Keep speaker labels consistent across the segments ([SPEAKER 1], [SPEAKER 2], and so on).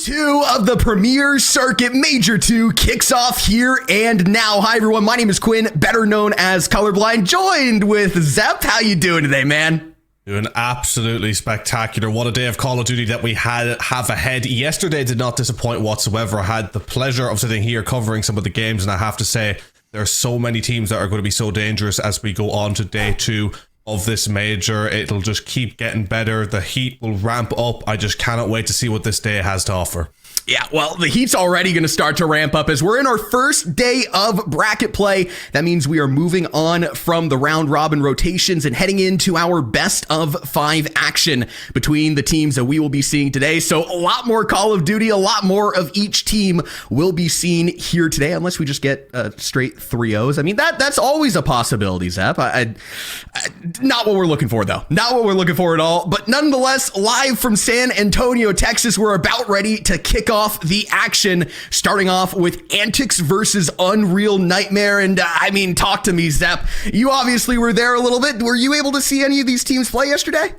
[SPEAKER 1] 2 of the Premier Circuit Major 2 kicks off here and now. Hi everyone, my name is Quinn, better known as Colorblind, joined with Zep. How you doing today, man?
[SPEAKER 2] Doing absolutely spectacular. What a day of Call of Duty that we have ahead. Yesterday did not disappoint whatsoever. I had the pleasure of sitting here covering some of the games, and I have to say there are so many teams that are going to be so dangerous as we go on to day 2 of this major. It'll just keep getting better. The heat will ramp up. I just cannot wait to see what this day has to offer.
[SPEAKER 1] Yeah, well, the heat's already going to start to ramp up as we're in our first day of bracket play. That means we are moving on from the round robin rotations and heading into our best of 5 action between the teams that we will be seeing today. So a lot more Call of Duty, a lot more of each team will be seen here today, unless we just get straight 3-0s. I mean, that's always a possibility, Zep. Not what we're looking for, though. Not what we're looking for at all. But nonetheless, live from San Antonio, Texas, we're about ready to kick off the action, starting off with Antiks versus Unreal Nightmare. And I mean, talk to me, Zep. You obviously were there a little bit. Were you able to see any of these teams play yesterday?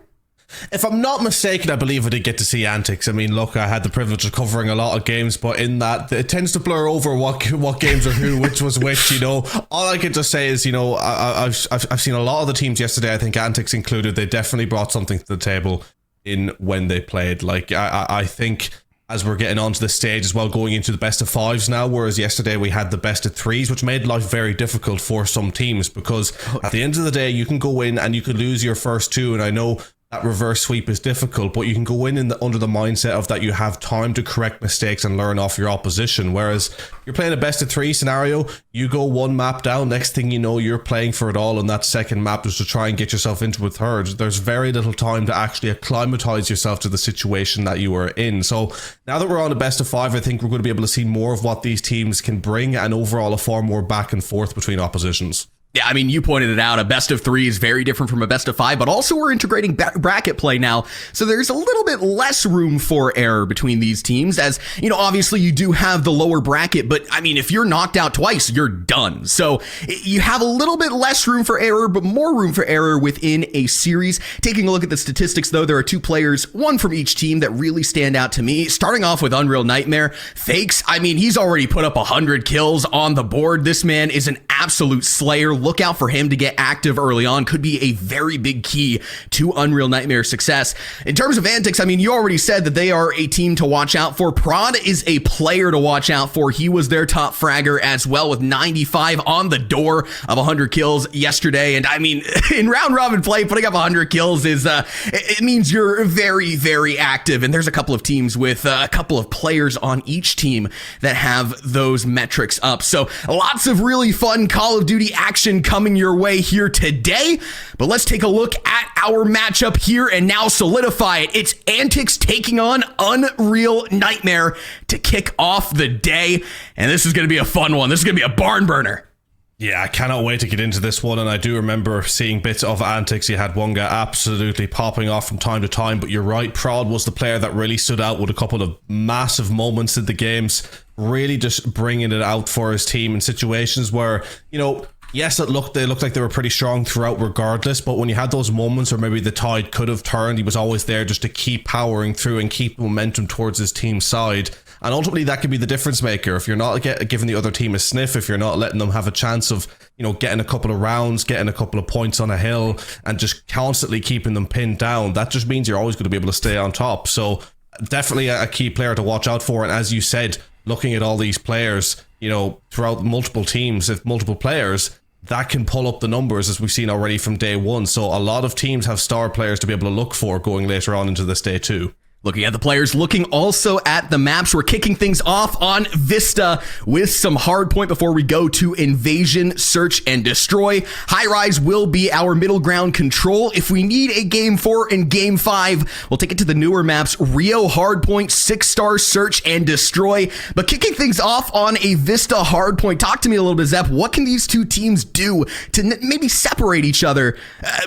[SPEAKER 2] If I'm not mistaken, I believe I did get to see Antiks. I mean, look, I had the privilege of covering a lot of games, but in that, it tends to blur over what games are who, which was which, you know. All I can just say is, you know, I've seen a lot of the teams yesterday, I think Antiks included. They definitely brought something to the table in when they played. Like, I think as we're getting onto the stage as well, going into the best of 5s now, whereas yesterday we had the best of 3s, which made life very difficult for some teams, because at the end of the day, you can go in and you could lose your first 2, and I know that reverse sweep is difficult, but you can go in under the mindset of that you have time to correct mistakes and learn off your opposition. Whereas you're playing a best of 3 scenario, you go 1 map down, next thing you know, you're playing for it all on that second map just to try and get yourself into a third. There's very little time to actually acclimatize yourself to the situation that you are in. So now that we're on a best of 5, I think we're going to be able to see more of what these teams can bring, and overall a far more back and forth between oppositions.
[SPEAKER 1] Yeah, I mean, you pointed it out. A best of 3 is very different from a best of 5, but also we're integrating bracket play now. So there's a little bit less room for error between these teams, as, you know, obviously you do have the lower bracket, but I mean, if you're knocked out twice, you're done. So you have a little bit less room for error, but more room for error within a series. Taking a look at the statistics, though, there are 2 players, one from each team, that really stand out to me. Starting off with Unreal Nightmare, Fakes. I mean, he's already put up 100 kills on the board. This man is an absolute slayer. Look out for him to get active early on. Could be a very big key to Unreal Nightmare's success. In terms of Antiks, I mean, you already said that they are a team to watch out for. Prod is a player to watch out for. He was their top fragger as well, with 95 on the door of 100 kills yesterday. And I mean, in round robin play, putting up 100 kills is, it means you're very, very active. And there's a couple of teams with a couple of players on each team that have those metrics up. So lots of really fun Call of Duty action coming your way here today. But let's take a look at our matchup here and now solidify it. It's Antiks taking on Unreal Nightmare to kick off the day. And this is going to be a fun one. This is going to be a barn burner.
[SPEAKER 2] Yeah, I cannot wait to get into this one, and I do remember seeing bits of Antiks. You had one guy absolutely popping off from time to time, but you're right, Prod was the player that really stood out with a couple of massive moments in the games, really just bringing it out for his team in situations where, you know, yes, they looked like they were pretty strong throughout regardless, but when you had those moments where maybe the tide could have turned, he was always there just to keep powering through and keep momentum towards his team's side. And ultimately, that could be the difference maker. If you're not giving the other team a sniff, if you're not letting them have a chance of, you know, getting a couple of rounds, getting a couple of points on a hill, and just constantly keeping them pinned down, that just means you're always going to be able to stay on top. So definitely a key player to watch out for. And as you said, looking at all these players, you know, throughout multiple teams, if multiple players, that can pull up the numbers, as we've seen already from day 1. So a lot of teams have star players to be able to look for going later on into this day 2.
[SPEAKER 1] Looking at the players, looking also at the maps, we're kicking things off on Vista with some hardpoint before we go to Invasion, Search, and Destroy. High Rise will be our middle ground control. If we need a Game 4 and Game 5, we'll take it to the newer maps, Rio Hardpoint, 6-star Search, and Destroy. But kicking things off on a Vista hardpoint, talk to me a little bit, Zep. What can these 2 teams do to maybe separate each other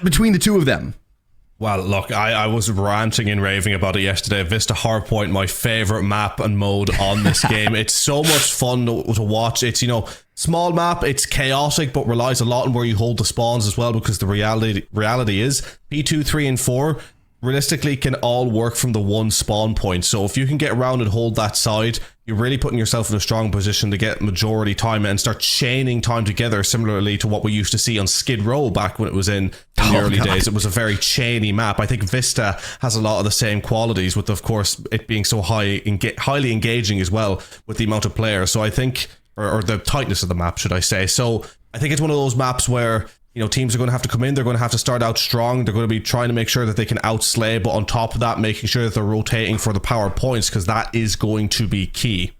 [SPEAKER 1] between the 2 of them?
[SPEAKER 2] Well, look, I was ranting and raving about it yesterday. Vista Hardpoint, my favorite map and mode on this game. It's so much fun to watch. It's, you know, small map, it's chaotic, but relies a lot on where you hold the spawns as well, because the reality is P2, 3, and 4, realistically can all work from the one spawn point. So if you can get around and hold that side, you're really putting yourself in a strong position to get majority time and start chaining time together, similarly to what we used to see on Skid Row back when it was in the early days. It was a very chainy map. I think Vista has a lot of the same qualities, with, of course, it being so highly engaging as well with the amount of players. So I think, or the tightness of the map, should I say. So I think it's one of those maps where, you know, teams are going to have to come in, they're going to have to start out strong, they're going to be trying to make sure that they can outslay, but on top of that, making sure that they're rotating for the power points, because that is going to be key.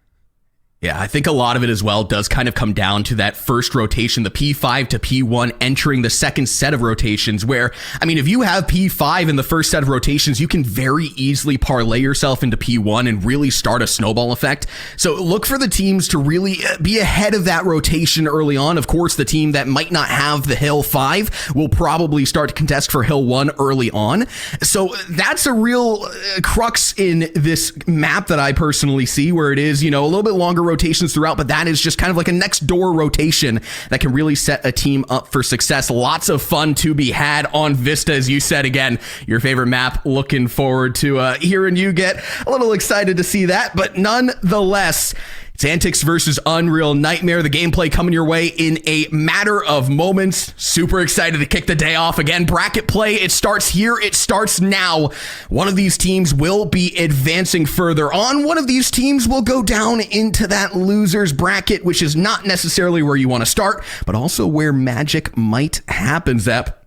[SPEAKER 1] Yeah, I think a lot of it as well does kind of come down to that first rotation, the P5 to P1 entering the second set of rotations, where, I mean, if you have P5 in the first set of rotations, you can very easily parlay yourself into P1 and really start a snowball effect. So look for the teams to really be ahead of that rotation early on. Of course, the team that might not have the Hill 5 will probably start to contest for Hill 1 early on. So that's a real crux in this map that I personally see, where it is, you know, a little bit longer rotations throughout, but that is just kind of like a next door rotation that can really set a team up for success. Lots of fun to be had on Vista, as you said. Again, your favorite map. Looking forward to hearing you get a little excited to see that, but nonetheless, it's Antiks versus Unreal Nightmare. The gameplay coming your way in a matter of moments. Super excited to kick the day off again. Bracket play, it starts here. It starts now. One of these teams will be advancing further on. One of these teams will go down into that loser's bracket, which is not necessarily where you want to start, but also where magic might happen, Zep.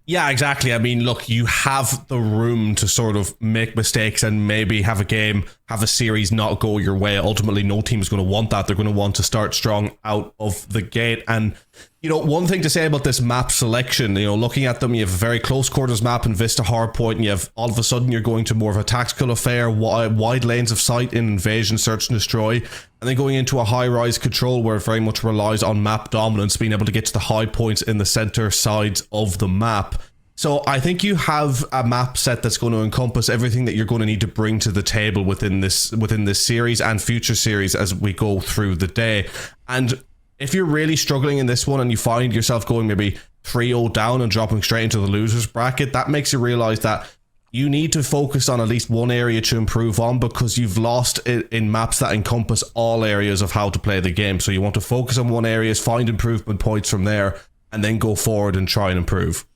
[SPEAKER 2] Yeah, exactly. I mean, look, you have the room to sort of make mistakes and maybe have a series not go your way. Ultimately, no team is going to want that. They're going to want to start strong out of the gate. And, you know, one thing to say about this map selection, you know, looking at them, you have a very close quarters map in Vista Hardpoint, and you have, all of a sudden, you're going to more of a tactical affair, wide lanes of sight in Invasion, Search and Destroy, and then going into a high-rise control where it very much relies on map dominance, being able to get to the high points in the center sides of the map. So I think you have a map set that's going to encompass everything that you're going to need to bring to the table within this series and future series as we go through the day. And if you're really struggling in this one and you find yourself going maybe 3-0 down and dropping straight into the losers bracket, that makes you realize that you need to focus on at least one area to improve on, because you've lost it in maps that encompass all areas of how to play the game. So you want to focus on one area, find improvement points from there, and then go forward and try and improve.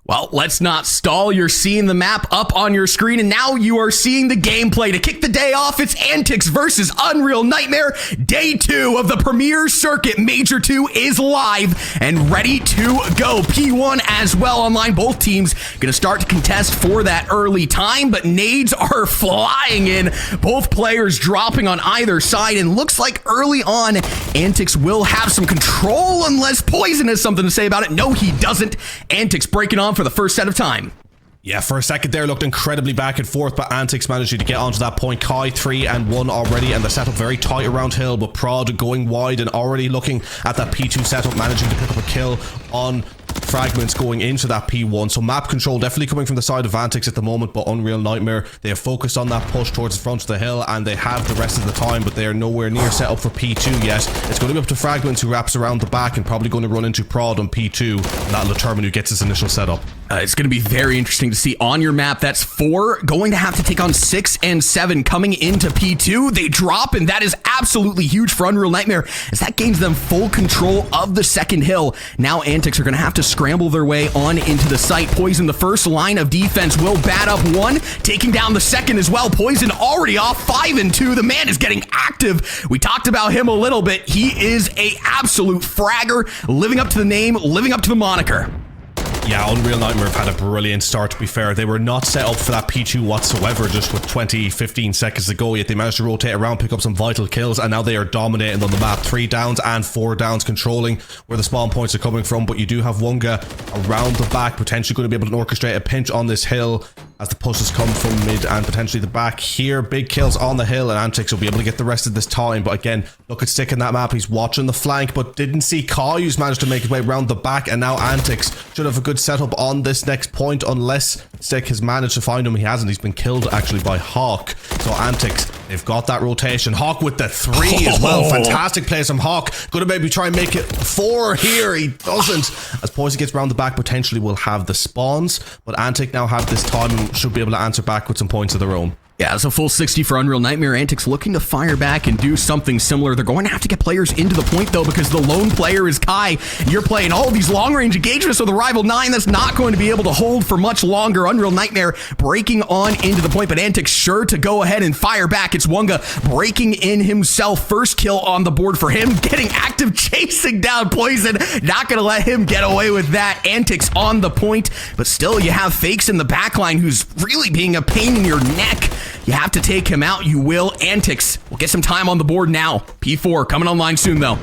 [SPEAKER 1] Well, let's not stall. You're seeing the map up on your screen, and now you are seeing the gameplay. To kick the day off, it's Antiks versus Unreal Nightmare. Day 2 of the Premier Circuit. Major 2 is live and ready to go. P1 as well online. Both teams going to start to contest for that early time, but nades are flying in. Both players dropping on either side, and looks like early on, Antiks will have some control unless Poison has something to say about it. No, he doesn't. Antiks breaking on for the first set of time.
[SPEAKER 2] Yeah, for a second there, looked incredibly back and forth, but Antiks managed to get onto that point. Kai 3-1 already, and the setup very tight around Hill, but Prod going wide and already looking at that P2 setup, managing to pick up a kill on Fragments going into that P1. So map control definitely coming from the side of Antiks at the moment, but Unreal Nightmare, they have focused on that push towards the front of the hill, and they have the rest of the time, but they are nowhere near set up for P2 yet. It's going to be up to Fragments, who wraps around the back and probably going to run into Prod on P2, and that'll determine who gets his initial setup.
[SPEAKER 1] It's going to be very interesting to see on your map. That's 4 going to have to take on 6 and 7 coming into P2. They drop, and that is absolutely huge for Unreal Nightmare, as that gains them full control of the second hill. Now Antiks are going to have to scramble their way on into the site. Poison, the first line of defense, will bat up 1, taking down the second as well. Poison already off 5-2. The man is getting active. We talked about him a little bit. He is a absolute fragger, living up to the name, living up to the moniker.
[SPEAKER 2] Yeah, Unreal Nightmare have had a brilliant start, to be fair. They were not set up for that P2 whatsoever, just with 15 seconds to go, yet they managed to rotate around, pick up some vital kills, and now they are dominating on the map. 3 downs and 4 downs, controlling where the spawn points are coming from, but you do have Wunga around the back, potentially going to be able to orchestrate a pinch on this hill as the pushes come from mid and potentially the back here. Big kills on the hill, and Antiks will be able to get the rest of this time. But again, look at Stick in that map. He's watching the flank, but didn't see Kai, who's managed to make his way around the back, and now Antiks should have a good setup on this next point, unless Stick has managed to find him. He hasn't. He's been killed actually by Hawk. So Antiks They've got that rotation. Hawk with the 3 as well. Fantastic plays from Hawk. Gonna maybe try and make it 4 here. He doesn't. As Poison gets around the back, potentially will have the spawns. But Antik now have this time and should be able to answer back with some points of their own.
[SPEAKER 1] Yeah, it's a full 60 for Unreal Nightmare. Antiks looking to fire back and do something similar. They're going to have to get players into the point, though, because the lone player is Kai. You're playing all of these long-range engagements with a rival 9 that's not going to be able to hold for much longer. Unreal Nightmare breaking on into the point, but Antiks sure to go ahead and fire back. It's Wunga breaking in himself. First kill on the board for him, getting active, chasing down Poison. Not going to let him get away with that. Antiks on the point, but still you have Fakes in the backline who's really being a pain in your neck. You have to take him out. You will. Antiks will get some time on the board now. P4 coming online soon, though.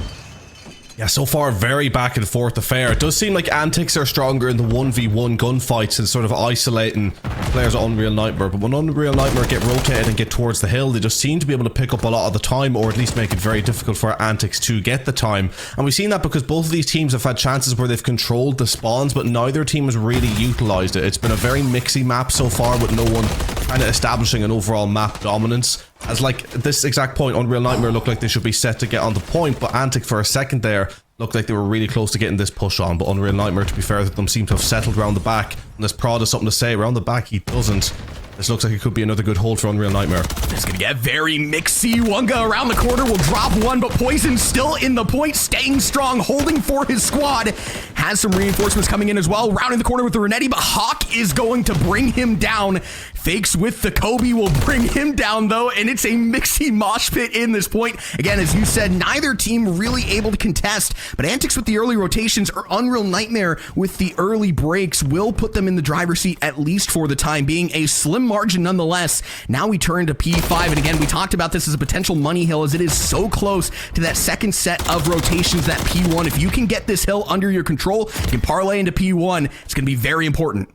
[SPEAKER 2] Yeah, so far, very back and forth affair. It does seem like Antiks are stronger in the 1v1 gunfights and sort of isolating players of Unreal Nightmare. But when Unreal Nightmare get rotated and get towards the hill, they just seem to be able to pick up a lot of the time, or at least make it very difficult for Antiks to get the time. And we've seen that because both of these teams have had chances where they've controlled the spawns, but neither team has really utilized it. It's been a very mixy map so far, with no one kind of establishing an overall map dominance. As like this exact point, Unreal Nightmare looked like they should be set to get on the point, but Antik for a second there looked like they were really close to getting this push on. But Unreal Nightmare, to be fair to them, seem to have settled around the back. Unless Prod has something to say around the back, he doesn't. This looks like it could be another good hold for Unreal Nightmare.
[SPEAKER 1] It's gonna get very mixy. Wunga around the corner will drop one, but Poison still in the point, staying strong, holding for his squad. Has some reinforcements coming in as well. Rounding the corner with the Renetti, but Hawk is going to bring him down. Fakes with the Kobe will bring him down, though, and it's a mixy mosh pit in this point. Again, as you said, neither team really able to contest, but Antiks with the early rotations or Unreal Nightmare with the early breaks will put them in the driver's seat, at least for the time being. A slim margin nonetheless. Now we turn to P5, and again, we talked about this as a potential money hill, as it is so close to that second set of rotations, that P1. If you can get this hill under your control, you can parlay into P1. It's going to be very important.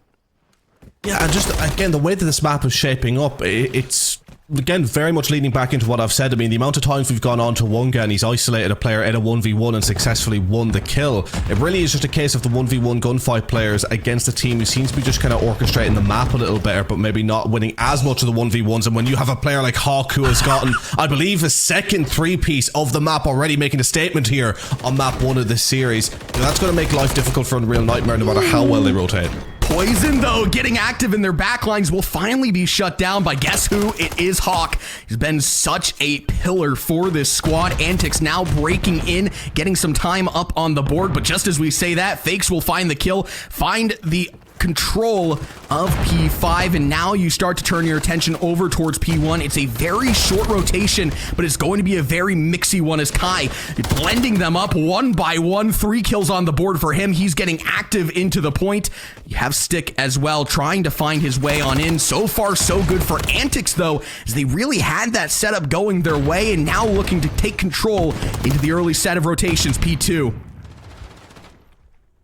[SPEAKER 2] Yeah, and just again, the way that this map is shaping up, it's again very much leading back into what I've said. I mean, the amount of times we've gone on to Wunga and he's isolated a player in a 1v1 and successfully won the kill. It really is just a case of the 1v1 gunfight players against a team who seems to be just kind of orchestrating the map a little better, but maybe not winning as much of the 1v1s. And when you have a player like Hawk who has gotten, I believe, a second 3-piece of the map already, making a statement here on map 1 of this series, that's going to make life difficult for Unreal Nightmare no matter how well they rotate.
[SPEAKER 1] Poison, though, getting active in their backlines will finally be shut down by guess who? It is Hawk. He's been such a pillar for this squad. Antiks now breaking in, getting some time up on the board, but just as we say that, Fakes will find the kill, find the control of P5, and now you start to turn your attention over towards P1. It's a very short rotation, but it's going to be a very mixy one as Kai blending them up one by one. 3 kills on the board for him. He's getting active into the point. You have Stick as well, trying to find his way on in. So far, so good for Antiks, though, as they really had that setup going their way, and now looking to take control into the early set of rotations, P2.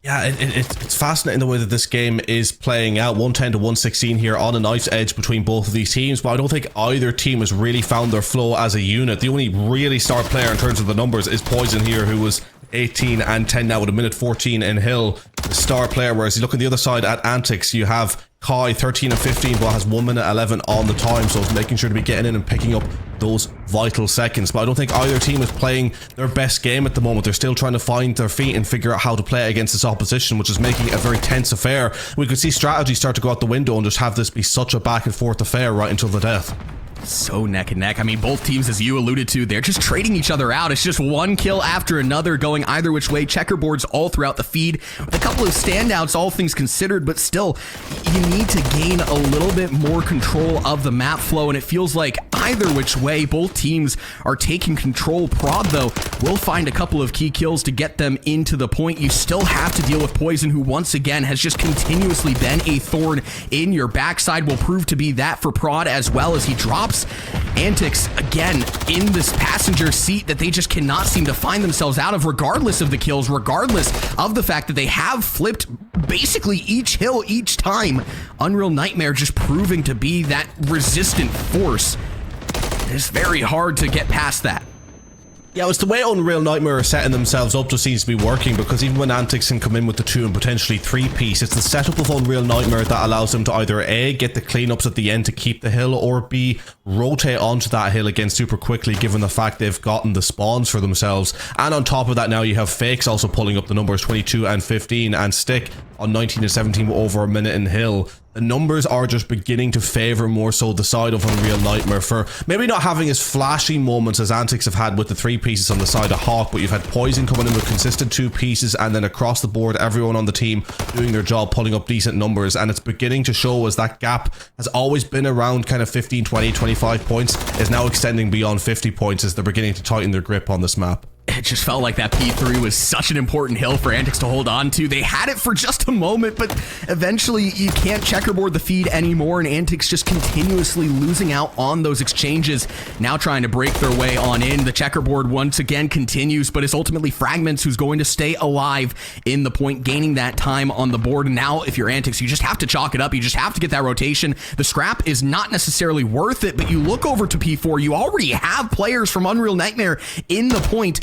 [SPEAKER 2] Yeah, it's fascinating the way that this game is playing out. 110 to 116 here on a knife's edge between both of these teams, but I don't think either team has really found their flow as a unit. The only really star player in terms of the numbers is Poison here, who was 18 and 10 now with a minute 14 in Hill, the star player. Whereas you look on the other side at Antiks, you have Kai 13 and 15, but has 1 minute 11 on the time, so it's making sure to be getting in and picking up those vital seconds. But I don't think either team is playing their best game at the moment. They're still trying to find their feet and figure out how to play against this opposition, which is making it a very tense affair. We could see strategy start to go out the window and just have this be such a back and forth affair right until the death.
[SPEAKER 1] So neck and neck. I mean, both teams, as you alluded to, they're just trading each other out. It's just one kill after another going either which way. Checkerboards all throughout the feed with a couple of standouts, all things considered, but still, you need to gain a little bit more control of the map flow, and it feels like either which way, both teams are taking control. Prod, though, will find a couple of key kills to get them into the point. You still have to deal with Poison, who once again has just continuously been a thorn in your backside. Will prove to be that for Prod as well, as he drops Antiks again in this passenger seat that they just cannot seem to find themselves out of, regardless of the kills, regardless of the fact that they have flipped basically each hill each time. Unreal Nightmare just proving to be that resistant force. It's very hard to get past that.
[SPEAKER 2] Yeah, it's the way Unreal Nightmare are setting themselves up just seems to be working, because even when Antiks can come in with the 2 and potentially 3 piece, it's the setup of Unreal Nightmare that allows them to either A, get the cleanups at the end to keep the hill, or B, rotate onto that hill again super quickly, given the fact they've gotten the spawns for themselves. And on top of that, now you have Fakes also pulling up the numbers 22 and 15, and Stick on 19 and 17 with over a minute in hill. The numbers are just beginning to favour more so the side of Unreal Nightmare, for maybe not having as flashy moments as Antiks have had with the 3 pieces on the side of Hawk, but you've had Poison coming in with consistent 2 pieces, and then across the board everyone on the team doing their job, pulling up decent numbers, and it's beginning to show as that gap has always been around kind of 15, 20, 25 points, is now extending beyond 50 points as they're beginning to tighten their grip on this map.
[SPEAKER 1] It just felt like that P3 was such an important hill for Antiks to hold on to. They had it for just a moment, but eventually you can't checkerboard the feed anymore, and Antiks just continuously losing out on those exchanges. Now trying to break their way on in. The checkerboard once again continues, but it's ultimately Fragments who's going to stay alive in the point, gaining that time on the board. And now if you're Antiks, you just have to chalk it up. You just have to get that rotation. The scrap is not necessarily worth it, but you look over to P4, you already have players from Unreal Nightmare in the point.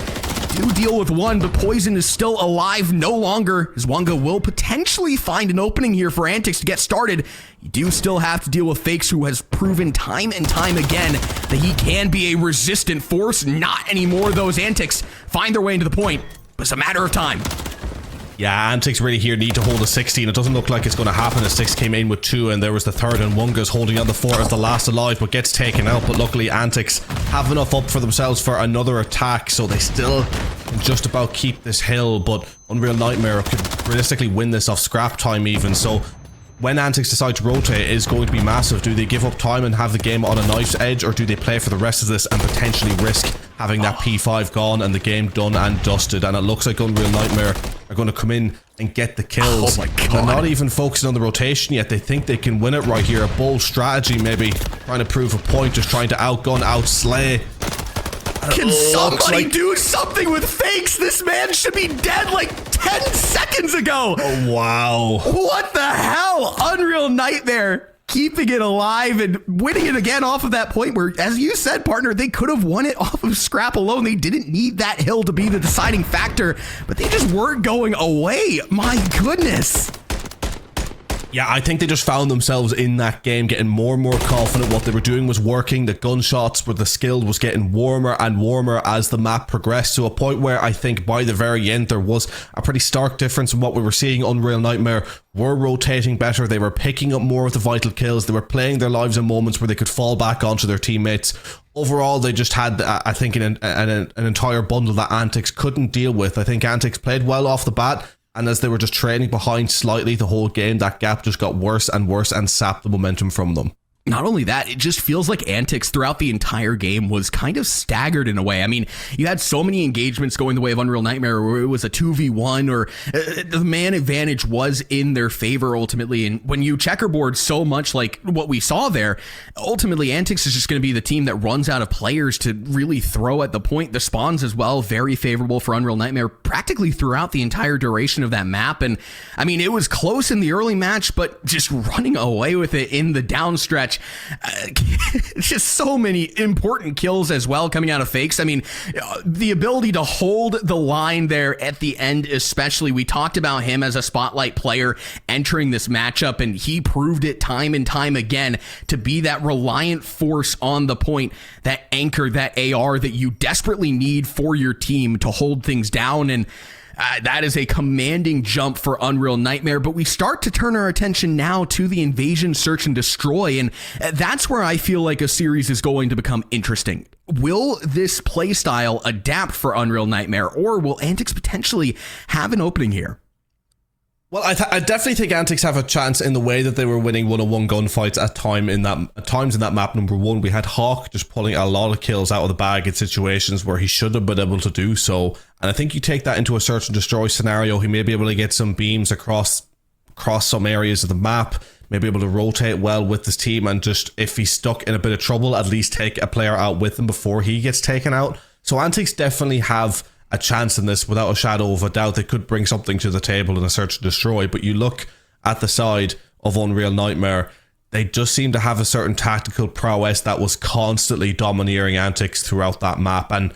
[SPEAKER 1] Do deal with one, but Poison is still alive no longer. Zwanga will potentially find an opening here for Antiks to get started. You do still have to deal with Fakes, who has proven time and time again that he can be a resistant force. Not anymore. Those Antiks find their way into the point, but it's a matter of time.
[SPEAKER 2] Yeah, Antiks really here need to hold a 16. It doesn't look like it's going to happen as 6 came in with 2, and there was the third, and Wunga's holding on the 4 as the last alive, but gets taken out. But luckily Antiks have enough up for themselves for another attack, so they still can just about keep this hill, but Unreal Nightmare could realistically win this off scrap time even. So when Antiks decide to rotate, it is going to be massive. Do they give up time and have the game on a knife's edge, or do they play for the rest of this and potentially risk having that P5 gone and the game done and dusted? And it looks like Unreal Nightmare are going to come in and get the kills.
[SPEAKER 1] Oh my God.
[SPEAKER 2] They're not even focusing on the rotation yet. They think they can win it right here. A bold strategy maybe, trying to prove a point, just trying to outgun, outslay.
[SPEAKER 1] Can somebody do something with Fakes? This man should be dead like 10 seconds ago.
[SPEAKER 2] Oh, wow.
[SPEAKER 1] What the hell? Unreal Nightmare keeping it alive and winning it again off of that point where, as you said, partner, they could have won it off of scrap alone. They didn't need that hill to be the deciding factor, but they just weren't going away. My goodness.
[SPEAKER 2] Yeah, I think they just found themselves in that game getting more and more confident. What they were doing was working. The gunshots with the skill was getting warmer and warmer as the map progressed, to a point where I think by the very end there was a pretty stark difference in what we were seeing. Unreal Nightmare were rotating better. They were picking up more of the vital kills. They were playing their lives in moments where they could fall back onto their teammates. Overall, they just had, I think, an entire bundle that Antiks couldn't deal with. I think Antiks played well off the bat, and as they were just trailing behind slightly the whole game, that gap just got worse and worse and sapped the momentum from them.
[SPEAKER 1] Not only that, it just feels like Antiks throughout the entire game was kind of staggered in a way. I mean, you had so many engagements going the way of Unreal Nightmare where it was a 2v1, or the man advantage was in their favor ultimately. And when you checkerboard so much like what we saw there, ultimately Antiks is just going to be the team that runs out of players to really throw at the point. The spawns as well, very favorable for Unreal Nightmare practically throughout the entire duration of that map. And I mean, it was close in the early match, but just running away with it in the downstretch. Just so many important kills as well coming out of Fakes. I mean, the ability to hold the line there at the end, especially. We talked about him as a spotlight player entering this matchup, and he proved it time and time again to be that reliant force on the point, that anchor, that AR that you desperately need for your team to hold things down. And that is a commanding jump for Unreal Nightmare, but we start to turn our attention now to the invasion, search, and destroy, and that's where I feel like a series is going to become interesting. Will this playstyle adapt for Unreal Nightmare, or will Antiks potentially have an opening here?
[SPEAKER 2] Well, I definitely think Antiks have a chance in the way that they were winning one-on-one gunfights at times in that map. Number one, we had Hawk just pulling a lot of kills out of the bag in situations where he should have been able to do so. And I think you take that into a search and destroy scenario, he may be able to get some beams across some areas of the map, may be able to rotate well with his team, and just, if he's stuck in a bit of trouble, at least take a player out with him before he gets taken out. So Antiks definitely have a chance in this without a shadow of a doubt. They could bring something to the table in a search and destroy, but you look at the side of Unreal Nightmare, they just seem to have a certain tactical prowess that was constantly domineering Antiks throughout that map. And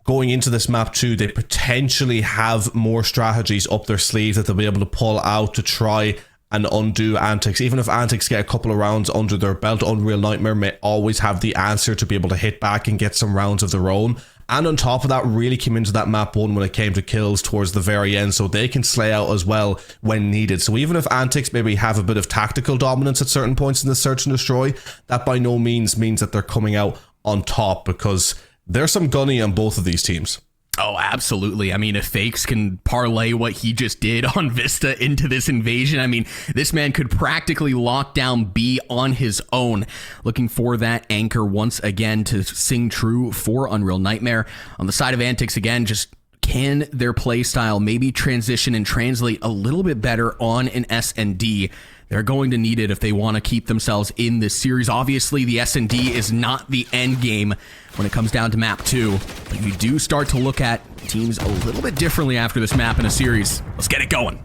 [SPEAKER 2] going into this map too, they potentially have more strategies up their sleeve that they'll be able to pull out to try and undo Antiks. Even if Antiks get a couple of rounds under their belt, Unreal Nightmare may always have the answer to be able to hit back and get some rounds of their own. And on top of that, really came into that map 1 when it came to kills towards the very end, so they can slay out as well when needed. So even if Antiks maybe have a bit of tactical dominance at certain points in the search and destroy, that by no means means that they're coming out on top, because there's some gunny on both of these teams.
[SPEAKER 1] Oh, absolutely. I mean, if Fakes can parlay what he just did on Vista into this invasion, I mean, this man could practically lock down B on his own. Looking for that anchor once again to sing true for Unreal Nightmare. On the side of Antiks, again, just can their play style maybe transition and translate a little bit better on an S&D? They're going to need it if they want to keep themselves in this series. Obviously, the S&D is not the end game when it comes down to map 2, but you do start to look at teams a little bit differently after this map in a series. Let's get it going.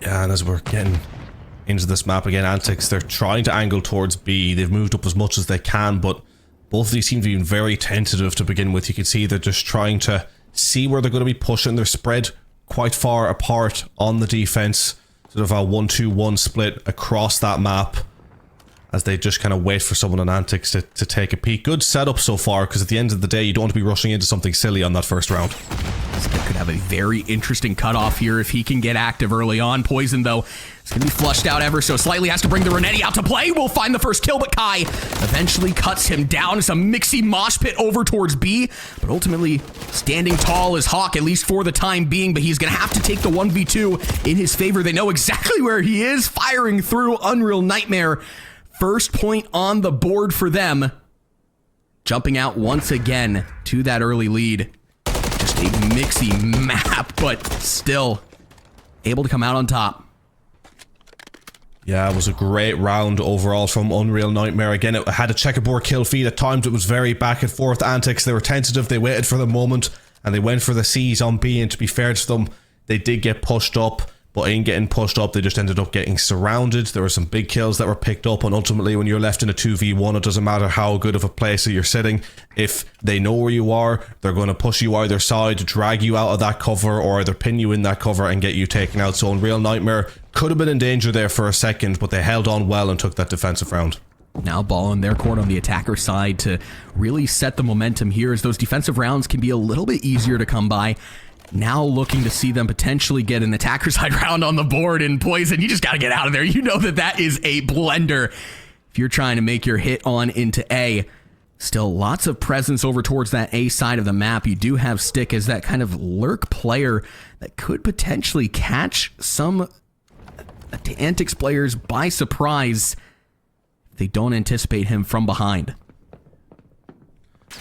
[SPEAKER 2] Yeah, and as we're getting into this map again, Antiks, they're trying to angle towards B. They've moved up as much as they can, but both of these seem to be very tentative to begin with. You can see they're just trying to see where they're going to be pushing. They're spread quite far apart on the defense. Sort of a 1-2-1 split across that map as they just kind of wait for someone on Antiks to take a peek. Good setup so far, because at the end of the day, you don't want to be rushing into something silly on that first round.
[SPEAKER 1] This kid could have a very interesting cutoff here if he can get active early on. Poison, though, is going to be flushed out ever so slightly. Has to bring the Renetti out to play. We'll find the first kill, but Kai eventually cuts him down. It's a mixy mosh pit over towards B, but ultimately standing tall is Hawk, at least for the time being, but he's going to have to take the 1v2 in his favor. They know exactly where he is, firing through Unreal Nightmare. First point on the board for them. Jumping out once again to that early lead. Just a mixy map, but still able to come out on top.
[SPEAKER 2] Yeah, it was a great round overall from Unreal Nightmare. Again, it had a checkerboard kill feed. At times it was very back and forth. Antiks, they were tentative. They waited for the moment and they went for the C's on B. And to be fair to them, they did get pushed up. But in getting pushed up, they just ended up getting surrounded. There were some big kills that were picked up, and ultimately when you're left in a 2v1, it doesn't matter how good of a place that you're sitting. If they know where you are, they're going to push you either side, drag you out of that cover, or either pin you in that cover and get you taken out. So Unreal Nightmare could have been in danger there for a second, but they held on well and took that defensive round.
[SPEAKER 1] Now ball in their court on the attacker side to really set the momentum here, as those defensive rounds can be a little bit easier to come by. Now looking to see them potentially get an attacker side round on the board, and Poison, you just got to get out of there. You know that that is a blender if you're trying to make your hit on into A. Still lots of presence over towards that A side of the map. You do have Stick as that kind of lurk player that could potentially catch some Antiks players by surprise if they don't anticipate him from behind.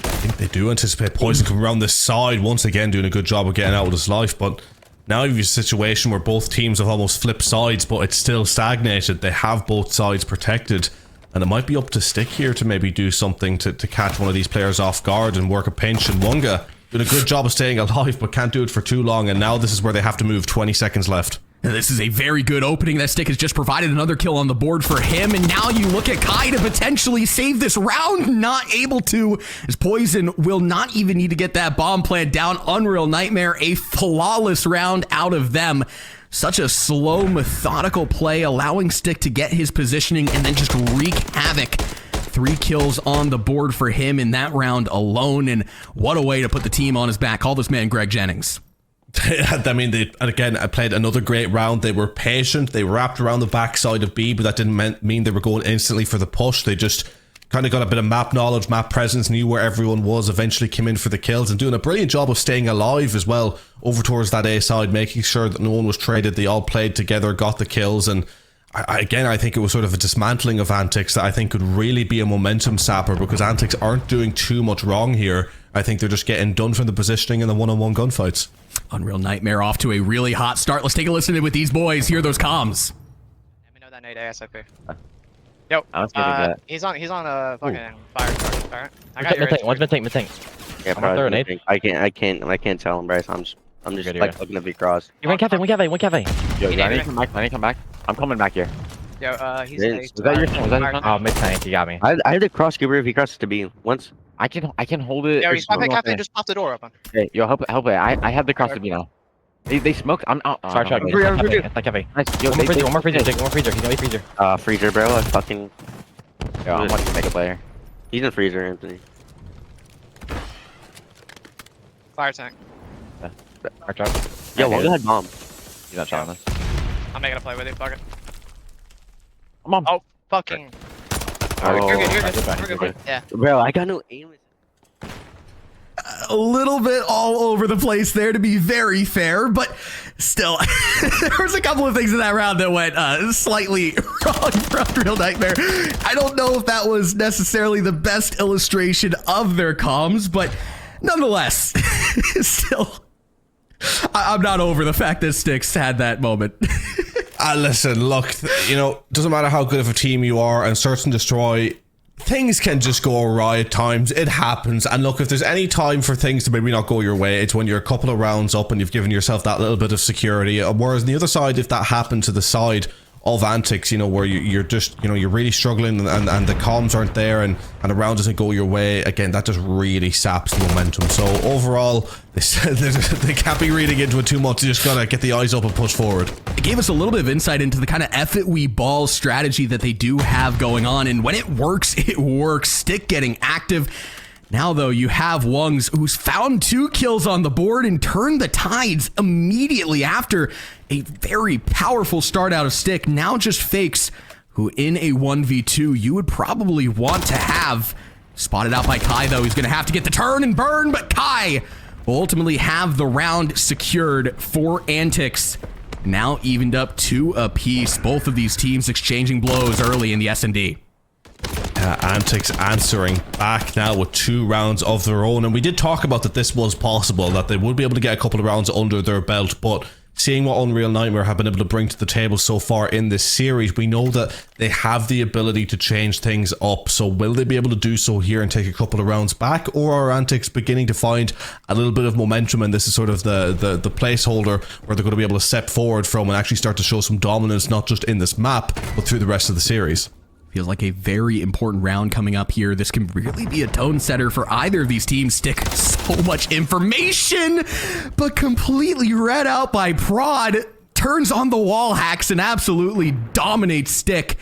[SPEAKER 2] I think they do anticipate Poison coming around this side, once again doing a good job of getting out with his life, but now you have a situation where both teams have almost flipped sides, but it's still stagnated. They have both sides protected, and it might be up to Stick here to maybe do something to catch one of these players off guard and work a pinch. And Wonga doing a good job of staying alive, but can't do it for too long, and now this is where they have to move. 20 seconds left.
[SPEAKER 1] Now, this is a very good opening. That Stick has just provided another kill on the board for him, and now you look at Kai to potentially save this round. Not able to, as Poison will not even need to get that bomb plant down. Unreal Nightmare, a flawless round out of them. Such a slow, methodical play, allowing Stick to get his positioning and then just wreak havoc. 3 kills on the board for him in that round alone, and what a way to put the team on his back. Call this man Greg Jennings.
[SPEAKER 2] I mean, I played another great round. They were patient. They wrapped around the backside of B, but that didn't mean they were going instantly for the push. They just kind of got a bit of map knowledge, map presence, knew where everyone was, eventually came in for the kills, and doing a brilliant job of staying alive as well over towards that A side, making sure that no one was traded. They all played together, got the kills, and I think it was sort of a dismantling of Antiks that I think could really be a momentum sapper, because Antiks aren't doing too much wrong here. I think they're just getting done from the positioning and the one-on-one gunfights.
[SPEAKER 1] Unreal Nightmare off to a really hot start. Let's take a listen in with these boys. Hear those comms.
[SPEAKER 3] Let me know that nade ASAP. Yo, he's on a fucking fire. I got your
[SPEAKER 4] one's mid-tank.
[SPEAKER 5] Yeah, bro, I can't tell him, Bryce. I'm just like looking at the cross.
[SPEAKER 4] You went cafe.
[SPEAKER 5] Yo, I need to come back. I'm coming back here.
[SPEAKER 3] Yo, he's
[SPEAKER 5] was that your thing? Was that your thing?
[SPEAKER 4] Oh, mid-tank, you got me.
[SPEAKER 5] I had to cross Cooper if he crosses to B once.
[SPEAKER 4] I can hold it.
[SPEAKER 3] Yo,
[SPEAKER 4] or
[SPEAKER 3] he's popping
[SPEAKER 4] something.
[SPEAKER 3] cafe, just pop the door open.
[SPEAKER 4] Hey, yo, help it. I have the cross to be now. They smoked. I'm out.
[SPEAKER 6] Sorry, it's not cafe.
[SPEAKER 4] Nice. Yo,
[SPEAKER 6] One more freezer, Jake. One more freezer. He's gonna be freezer.
[SPEAKER 5] Freezer, bro. I fucking.
[SPEAKER 4] Yo, I'm watching make a player.
[SPEAKER 5] He's in freezer, Anthony.
[SPEAKER 3] Fire tank.
[SPEAKER 4] Our job.
[SPEAKER 5] Yo, what had bomb?
[SPEAKER 4] He's not shot on us.
[SPEAKER 3] I'm making a play with you, fuck it.
[SPEAKER 4] Come on.
[SPEAKER 3] Oh, fucking.
[SPEAKER 5] Oh,
[SPEAKER 3] You're good, you're
[SPEAKER 4] I
[SPEAKER 3] good.
[SPEAKER 4] get back,
[SPEAKER 3] We're
[SPEAKER 4] you're
[SPEAKER 3] good.
[SPEAKER 4] good.
[SPEAKER 3] Yeah.
[SPEAKER 5] Bro, I got no aim.
[SPEAKER 1] A little bit all over the place there, to be very fair, but still, there was a couple of things in that round that went slightly wrong for Unreal Nightmare. I don't know if that was necessarily the best illustration of their comms, but nonetheless, still, I'm not over the fact that Styx had that moment.
[SPEAKER 2] Listen, look, you know, doesn't matter how good of a team you are, and Search and Destroy, things can just go awry at times. It happens. And look, if there's any time for things to maybe not go your way, it's when you're a couple of rounds up and you've given yourself that little bit of security. Whereas on the other side, if that happened to the side of Antiks, you know, where you're just, you know, you're really struggling and the comms aren't there and the round doesn't go your way, again, that just really saps the momentum. So overall, they can't be reading into it too much. You just gotta get the eyes up and push forward.
[SPEAKER 1] It gave us a little bit of insight into the kind of F it we ball strategy that they do have going on, and when it works, it works. Stick getting active. Now, though, you have Wungs, who's found 2 kills on the board and turned the tides immediately after a very powerful start out of Stick. Now just Fakes, who in a 1v2 you would probably want to have. Spotted out by Kai, though. He's going to have to get the turn and burn, but Kai will ultimately have the round secured for Antiks. Now evened up 2 apiece. Both of these teams exchanging blows early in the S&D.
[SPEAKER 2] Antiks answering back now with 2 rounds of their own, and we did talk about that this was possible, that they would be able to get a couple of rounds under their belt, but seeing what Unreal Nightmare have been able to bring to the table so far in this series, we know that they have the ability to change things up. So will they be able to do so here and take a couple of rounds back, or are Antiks beginning to find a little bit of momentum, and this is sort of the placeholder where they're going to be able to step forward from and actually start to show some dominance, not just in this map, but through the rest of the series?
[SPEAKER 1] Feels like a very important round coming up here. This can really be a tone setter for either of these teams. Stick so much information, but completely read out by Prod. Turns on the wall hacks and absolutely dominates Stick.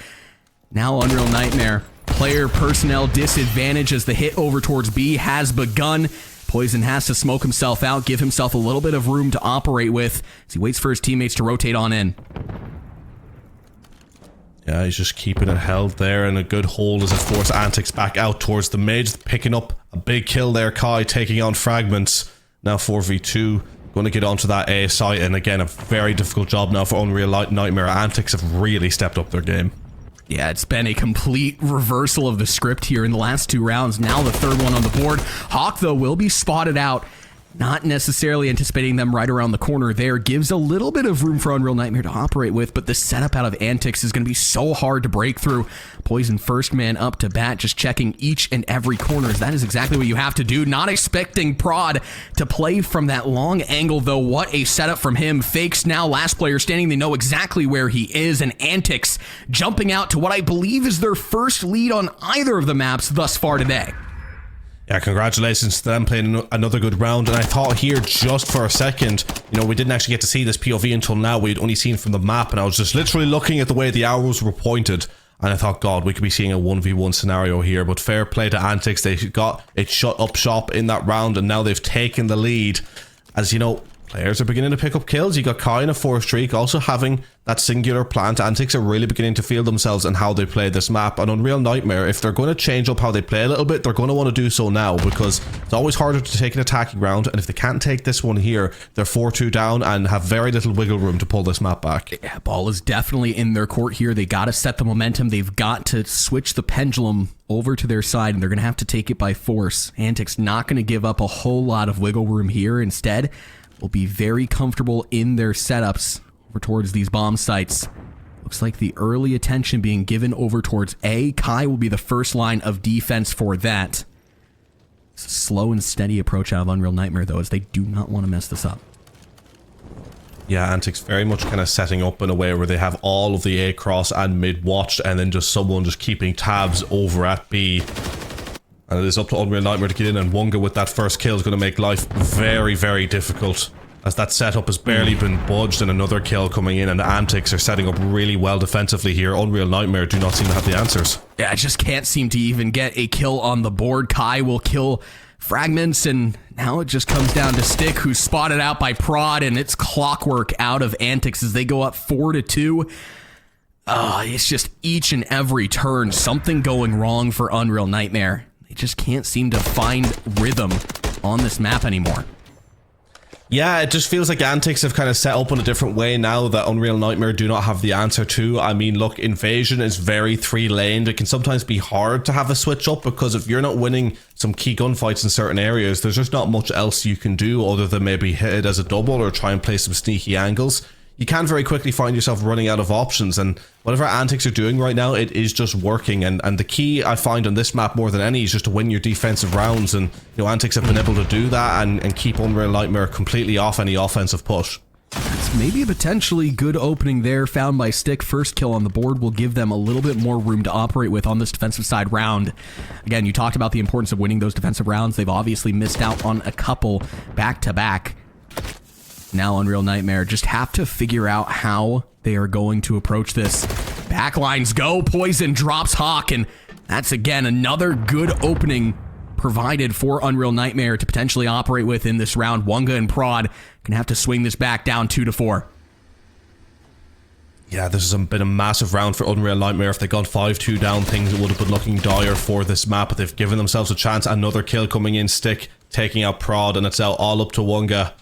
[SPEAKER 1] Now Unreal Nightmare. Player personnel disadvantage as the hit over towards B has begun. Poison has to smoke himself out, give himself a little bit of room to operate with as he waits for his teammates to rotate on in.
[SPEAKER 2] Yeah, he's just keeping it held there, and a good hold as it forces Antiks back out towards the mid, picking up a big kill there. Kai taking on Fragments. Now 4v2, going to get onto that A site, and again, a very difficult job now for Unreal Nightmare. Antiks have really stepped up their game.
[SPEAKER 1] Yeah, it's been a complete reversal of the script here in the last 2 rounds. Now the 3rd one on the board. Hawk, though, will be spotted out. Not necessarily anticipating them right around the corner there. Gives a little bit of room for Unreal Nightmare to operate with, but the setup out of Antiks is going to be so hard to break through. Poison first man up to bat, just checking each and every corner. That is exactly what you have to do. Not expecting Prod to play from that long angle, though. What a setup from him. Fakes now, last player standing. They know exactly where he is, and Antiks jumping out to what I believe is their first lead on either of the maps thus far today.
[SPEAKER 2] Yeah, congratulations to them playing another good round. And I thought here just for a second, you know, we didn't actually get to see this POV until now. We'd only seen from the map, and I was just literally looking at the way the arrows were pointed, and I thought, God, we could be seeing a 1v1 scenario here. But fair play to Antiks. They got it shut up shop in that round, and now they've taken the lead. As you know, players are beginning to pick up kills. You got Kai in a 4 streak, also having that singular plant. Antiks are really beginning to feel themselves and how they play this map. And Unreal Nightmare, if they're going to change up how they play a little bit, they're going to want to do so now, because it's always harder to take an attacking round. And if they can't take this one here, they're 4-2 down and have very little wiggle room to pull this map back.
[SPEAKER 1] Yeah, ball is definitely in their court here. They got to set the momentum. They've got to switch the pendulum over to their side, and they're going to have to take it by force. Antiks not going to give up a whole lot of wiggle room here. Instead, will be very comfortable in their setups over towards these bomb sites. Looks like the early attention being given over towards A. Kai will be the first line of defense for that. It's a slow and steady approach out of Unreal Nightmare, though, as they do not want to mess this up.
[SPEAKER 2] Yeah, Antiks very much kind of setting up in a way where they have all of the A cross and mid watched, and then just someone just keeping tabs over at B. And it is up to Unreal Nightmare to get in, and Wonga with that first kill is going to make life very, very difficult, as that setup has barely been budged, and another kill coming in, and Antiks are setting up really well defensively here. Unreal Nightmare do not seem to have the answers.
[SPEAKER 1] Yeah, I just can't seem to even get a kill on the board. Kai will kill Fragments, and now it just comes down to Stick, who's spotted out by Prod, and it's clockwork out of Antiks as they go up 4-2. It's just each and every turn, something going wrong for Unreal Nightmare. They just can't seem to find rhythm on this map anymore.
[SPEAKER 2] Yeah, it just feels like Antiks have kind of set up in a different way now that Unreal Nightmare do not have the answer to. I mean, look, Invasion is very 3-laned. It can sometimes be hard to have a switch up, because if you're not winning some key gunfights in certain areas, there's just not much else you can do other than maybe hit it as a double or try and play some sneaky angles. You can very quickly find yourself running out of options, and whatever Antiks are doing right now, it is just working. And the key I find on this map more than any is just to win your defensive rounds, and Antiks have been able to do that and keep Unreal Nightmare completely off any offensive push.
[SPEAKER 1] It's maybe a potentially good opening there found by Stick. First kill on the board will give them a little bit more room to operate with on this defensive side round. Again, you talked about the importance of winning those defensive rounds. They've obviously missed out on a couple back-to-back. Now Unreal Nightmare just have to figure out how they are going to approach this. Backlines go, Poison drops Hawk, and that's again another good opening provided for Unreal Nightmare to potentially operate with in this round. Wonga and Prod can have to swing this back down 2-4.
[SPEAKER 2] Yeah, this has been a massive round for Unreal Nightmare. If they got 5-2 down, things would have been looking dire for this map, but they've given themselves a chance. Another kill coming in, Stick taking out Prod, and it's out all up to Wonga,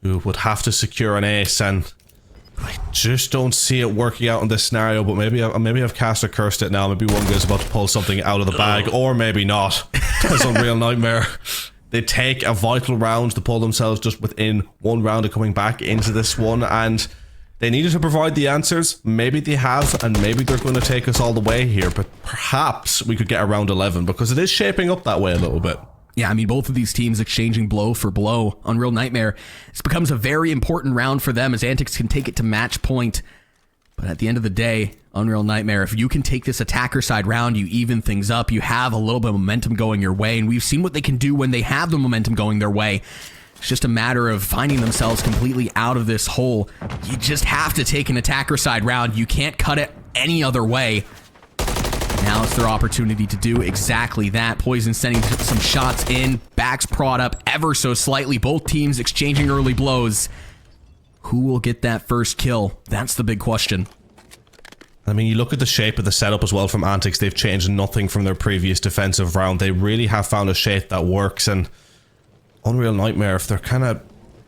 [SPEAKER 2] who would have to secure an ace, and I just don't see it working out in this scenario. But maybe I've cast or cursed it now. Maybe Wonga is about to pull something out of the bag, or maybe not. Because Unreal Nightmare, they take a vital round to pull themselves just within one round of coming back into this one, and they needed to provide the answers. Maybe they have, and maybe they're going to take us all the way here, but perhaps we could get a round 11, because it is shaping up that way a little bit.
[SPEAKER 1] Yeah, I mean, both of these teams exchanging blow for blow. Unreal Nightmare, this becomes a very important round for them as Antiks can take it to match point. But at the end of the day, Unreal Nightmare, if you can take this attacker side round, you even things up, you have a little bit of momentum going your way, and we've seen what they can do when they have the momentum going their way. It's just a matter of finding themselves completely out of this hole. You just have to take an attacker side round. You can't cut it any other way. Now it's their opportunity to do exactly that. Poison sending some shots in, backs Prod up ever so slightly. Both teams exchanging early blows. Who will get that first kill? That's the big question.
[SPEAKER 2] I mean, you look at the shape of the setup as well from Antiks. They've changed nothing from their previous defensive round. They really have found a shape that works, and Unreal Nightmare, if they're kind of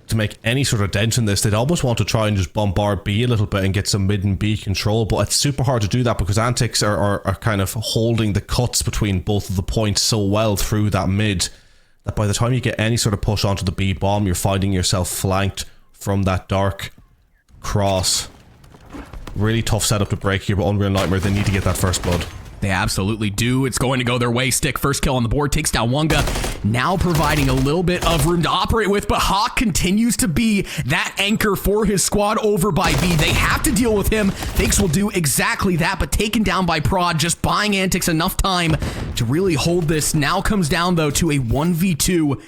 [SPEAKER 2] to make any sort of dent in this, they'd almost want to try and just bombard B a little bit and get some mid and B control, but it's super hard to do that because Antiks are kind of holding the cuts between both of the points so well through that mid that by the time you get any sort of push onto the B bomb, you're finding yourself flanked from that dark cross. Really tough setup to break here, but Unreal Nightmare, they need to get that first blood.
[SPEAKER 1] They absolutely do. It's going to go their way. Stick, first kill on the board, takes down Wonga, now providing a little bit of room to operate with, but Hawk continues to be that anchor for his squad over by B. They have to deal with him. Fakes will do exactly that, but taken down by Prod, just buying Antiks enough time to really hold this. Now comes down, though, to a 1v2.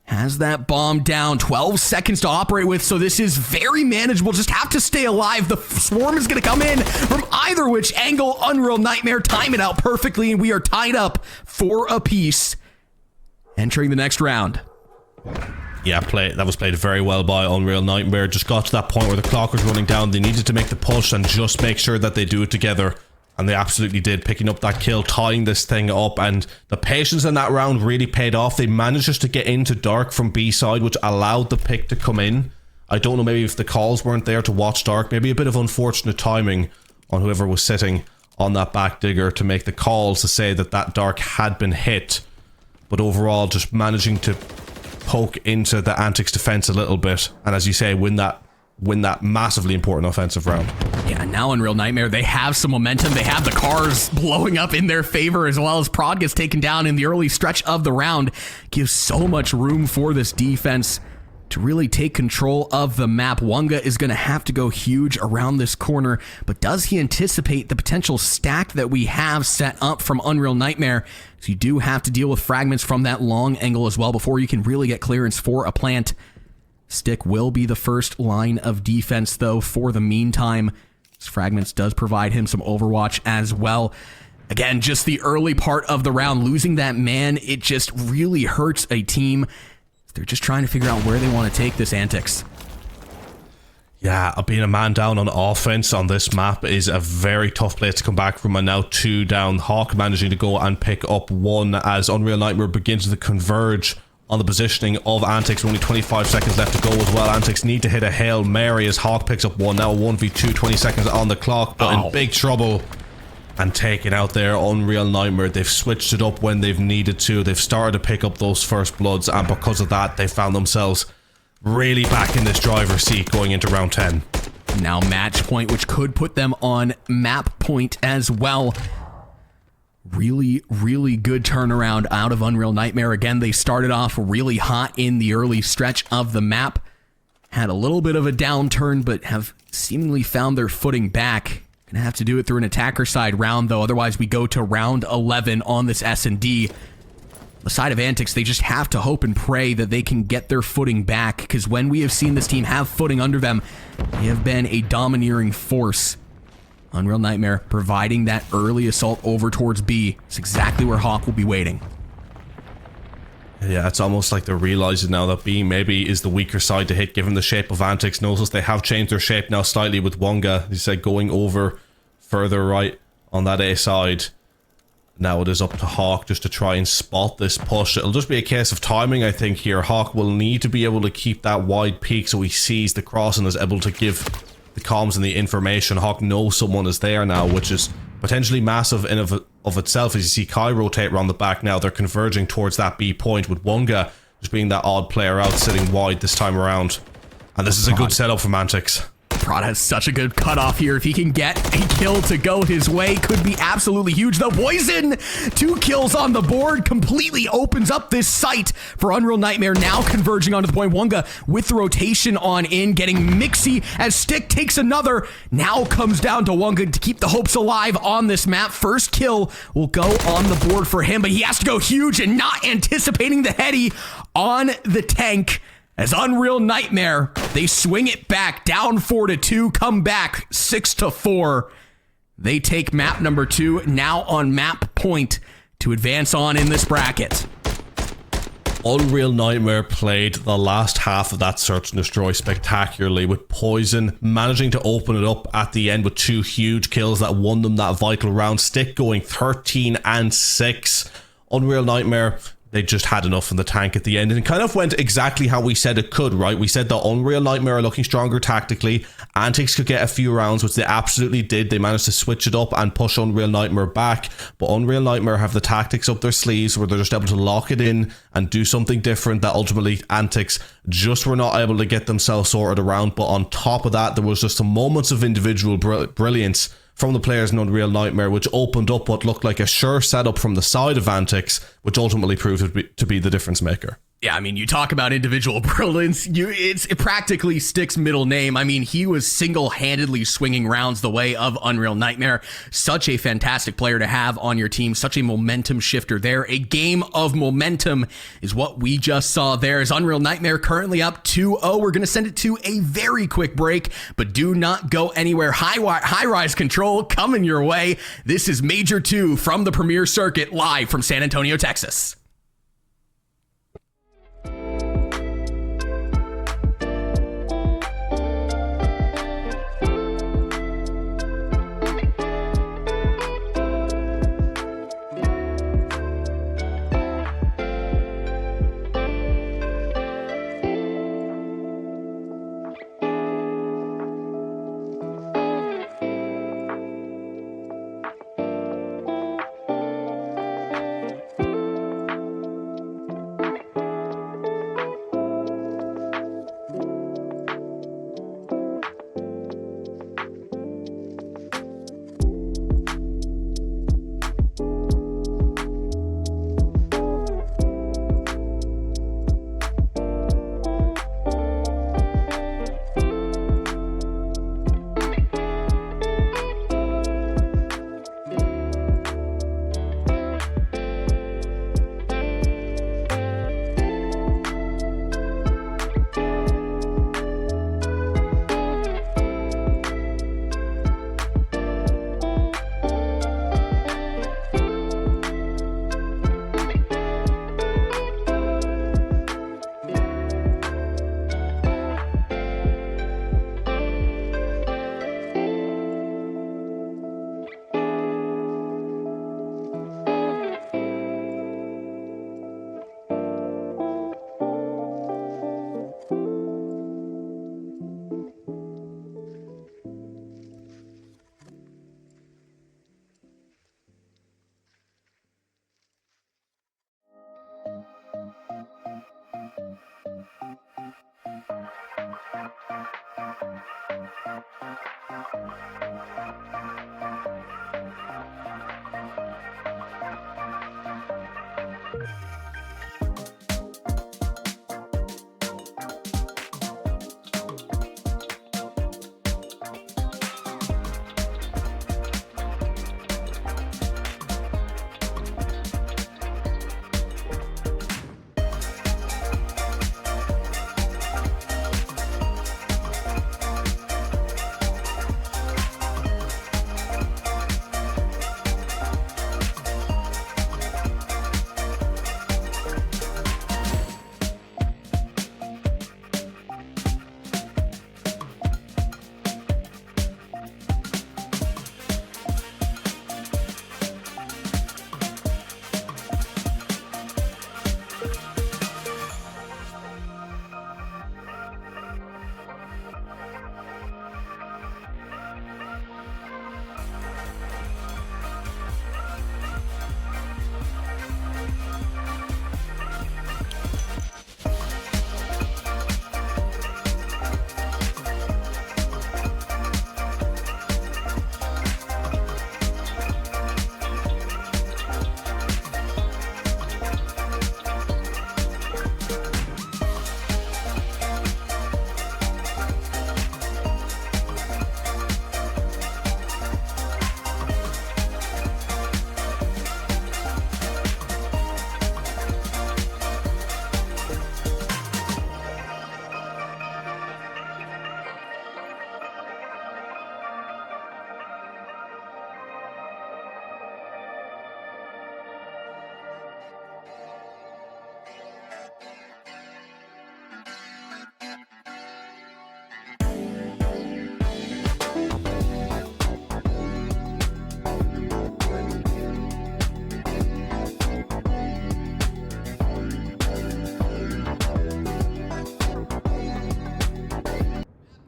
[SPEAKER 1] Has that bomb down, 12 seconds to operate with, so this is very manageable. Just have to stay alive. The swarm is going to come in from either which angle. Unreal Nightmare time it out perfectly, and we are tied up 4 apiece. Entering the next round.
[SPEAKER 2] Yeah, that was played very well by Unreal Nightmare. Just got to that point where the clock was running down. They needed to make the push and just make sure that they do it together. And they absolutely did, picking up that kill, tying this thing up, and the patience in that round really paid off. They managed just to get into Dark from B side, which allowed the pick to come in. I don't know, maybe if the calls weren't there to watch Dark, maybe a bit of unfortunate timing on whoever was sitting on that back digger to make the calls to say that that Dark had been hit. But overall, just managing to poke into the Antiks defense a little bit, and as you say, win that massively important offensive round.
[SPEAKER 1] Yeah, now Unreal Nightmare, they have some momentum. They have the cars blowing up in their favor, as well as Prod gets taken down in the early stretch of the round. Gives so much room for this defense. to really take control of the map. Wonga is going to have to go huge around this corner, but does he anticipate the potential stack that we have set up from Unreal Nightmare? So you do have to deal with fragments from that long angle as well before you can really get clearance for a plant. Stick will be the first line of defense, though, for the meantime. Fragments does provide him some overwatch as well. Again, just the early part of the round, losing that man, it just really hurts a team. They're just trying to figure out where they want to take this Antiks.
[SPEAKER 2] Yeah, being a man down on offense on this map is a very tough place to come back from, and now 2 down. Hawk managing to go and pick up 1 as Unreal Nightmare begins to converge on the positioning of Antiks. Only 25 seconds left to go as well. Antiks need to hit a Hail Mary as Hawk picks up 1. Now 1v2, 20 seconds on the clock, but in big trouble. And taking out their Unreal Nightmare. They've switched it up when they've needed to. They've started to pick up those first bloods, and because of that, they found themselves really back in this driver's seat going into round 10.
[SPEAKER 1] Now match point, which could put them on map point as well. Really, really good turnaround out of Unreal Nightmare. Again, they started off really hot in the early stretch of the map. Had a little bit of a downturn, but have seemingly found their footing back. Gonna have to do it through an attacker side round, though. Otherwise, we go to round 11 on this S&D. The side of Antiks, they just have to hope and pray that they can get their footing back, because when we have seen this team have footing under them, they have been a domineering force. Unreal Nightmare providing that early assault over towards B. It's exactly where Hawk will be waiting.
[SPEAKER 2] Yeah, it's almost like they're realizing now that B maybe is the weaker side to hit, given the shape of Antiks. Notice they have changed their shape now slightly with Wonga. He said going over further right on that A side. Now it is up to Hawk just to try and spot this push. It'll just be a case of timing, I think, here. Hawk will need to be able to keep that wide peak so he sees the cross and is able to give the comms and the information. Hawk knows someone is there now, which is potentially massive in of itself. As you see Kai rotate around the back now, they're converging towards that B point, with Wonga just being that odd player out sitting wide this time around. And this is a good setup from Antiks.
[SPEAKER 1] Prod has such a good cutoff here. If he can get a kill to go his way, could be absolutely huge. The Poison, 2 kills on the board, completely opens up this site for Unreal Nightmare. Now converging onto the point. Wonga with the rotation on in, getting mixy as Stick takes another. Now comes down to Wonga to keep the hopes alive on this map. First kill will go on the board for him, but he has to go huge and not anticipating the heady on the tank. As Unreal Nightmare, they swing it back, down 4-2, come back 6-4. They take map number 2, now on map point, to advance on in this bracket.
[SPEAKER 2] Unreal Nightmare played the last half of that search and destroy spectacularly, with Poison managing to open it up at the end with 2 huge kills that won them that vital round. Stick going 13-6. Unreal Nightmare, they just had enough in the tank at the end, and it kind of went exactly how we said it could, right? We said that Unreal Nightmare are looking stronger tactically. Antiks could get a few rounds, which they absolutely did. They managed to switch it up and push Unreal Nightmare back, but Unreal Nightmare have the tactics up their sleeves where they're just able to lock it in and do something different that ultimately Antiks just were not able to get themselves sorted around. But on top of that, there was just some moments of individual brilliance from the players in Unreal Nightmare, which opened up what looked like a sure setup from the side of Antiks, which ultimately proved to be the difference maker.
[SPEAKER 1] Yeah, I mean, you talk about individual brilliance, it practically Stick's middle name. I mean, he was single-handedly swinging rounds the way of Unreal Nightmare. Such a fantastic player to have on your team, such a momentum shifter there. A game of momentum is what we just saw there. As Unreal Nightmare currently up 2-0. We're going to send it to a very quick break, but do not go anywhere. High-rise control coming your way. This is Major 2 from the Premier Circuit, live from San Antonio, Texas.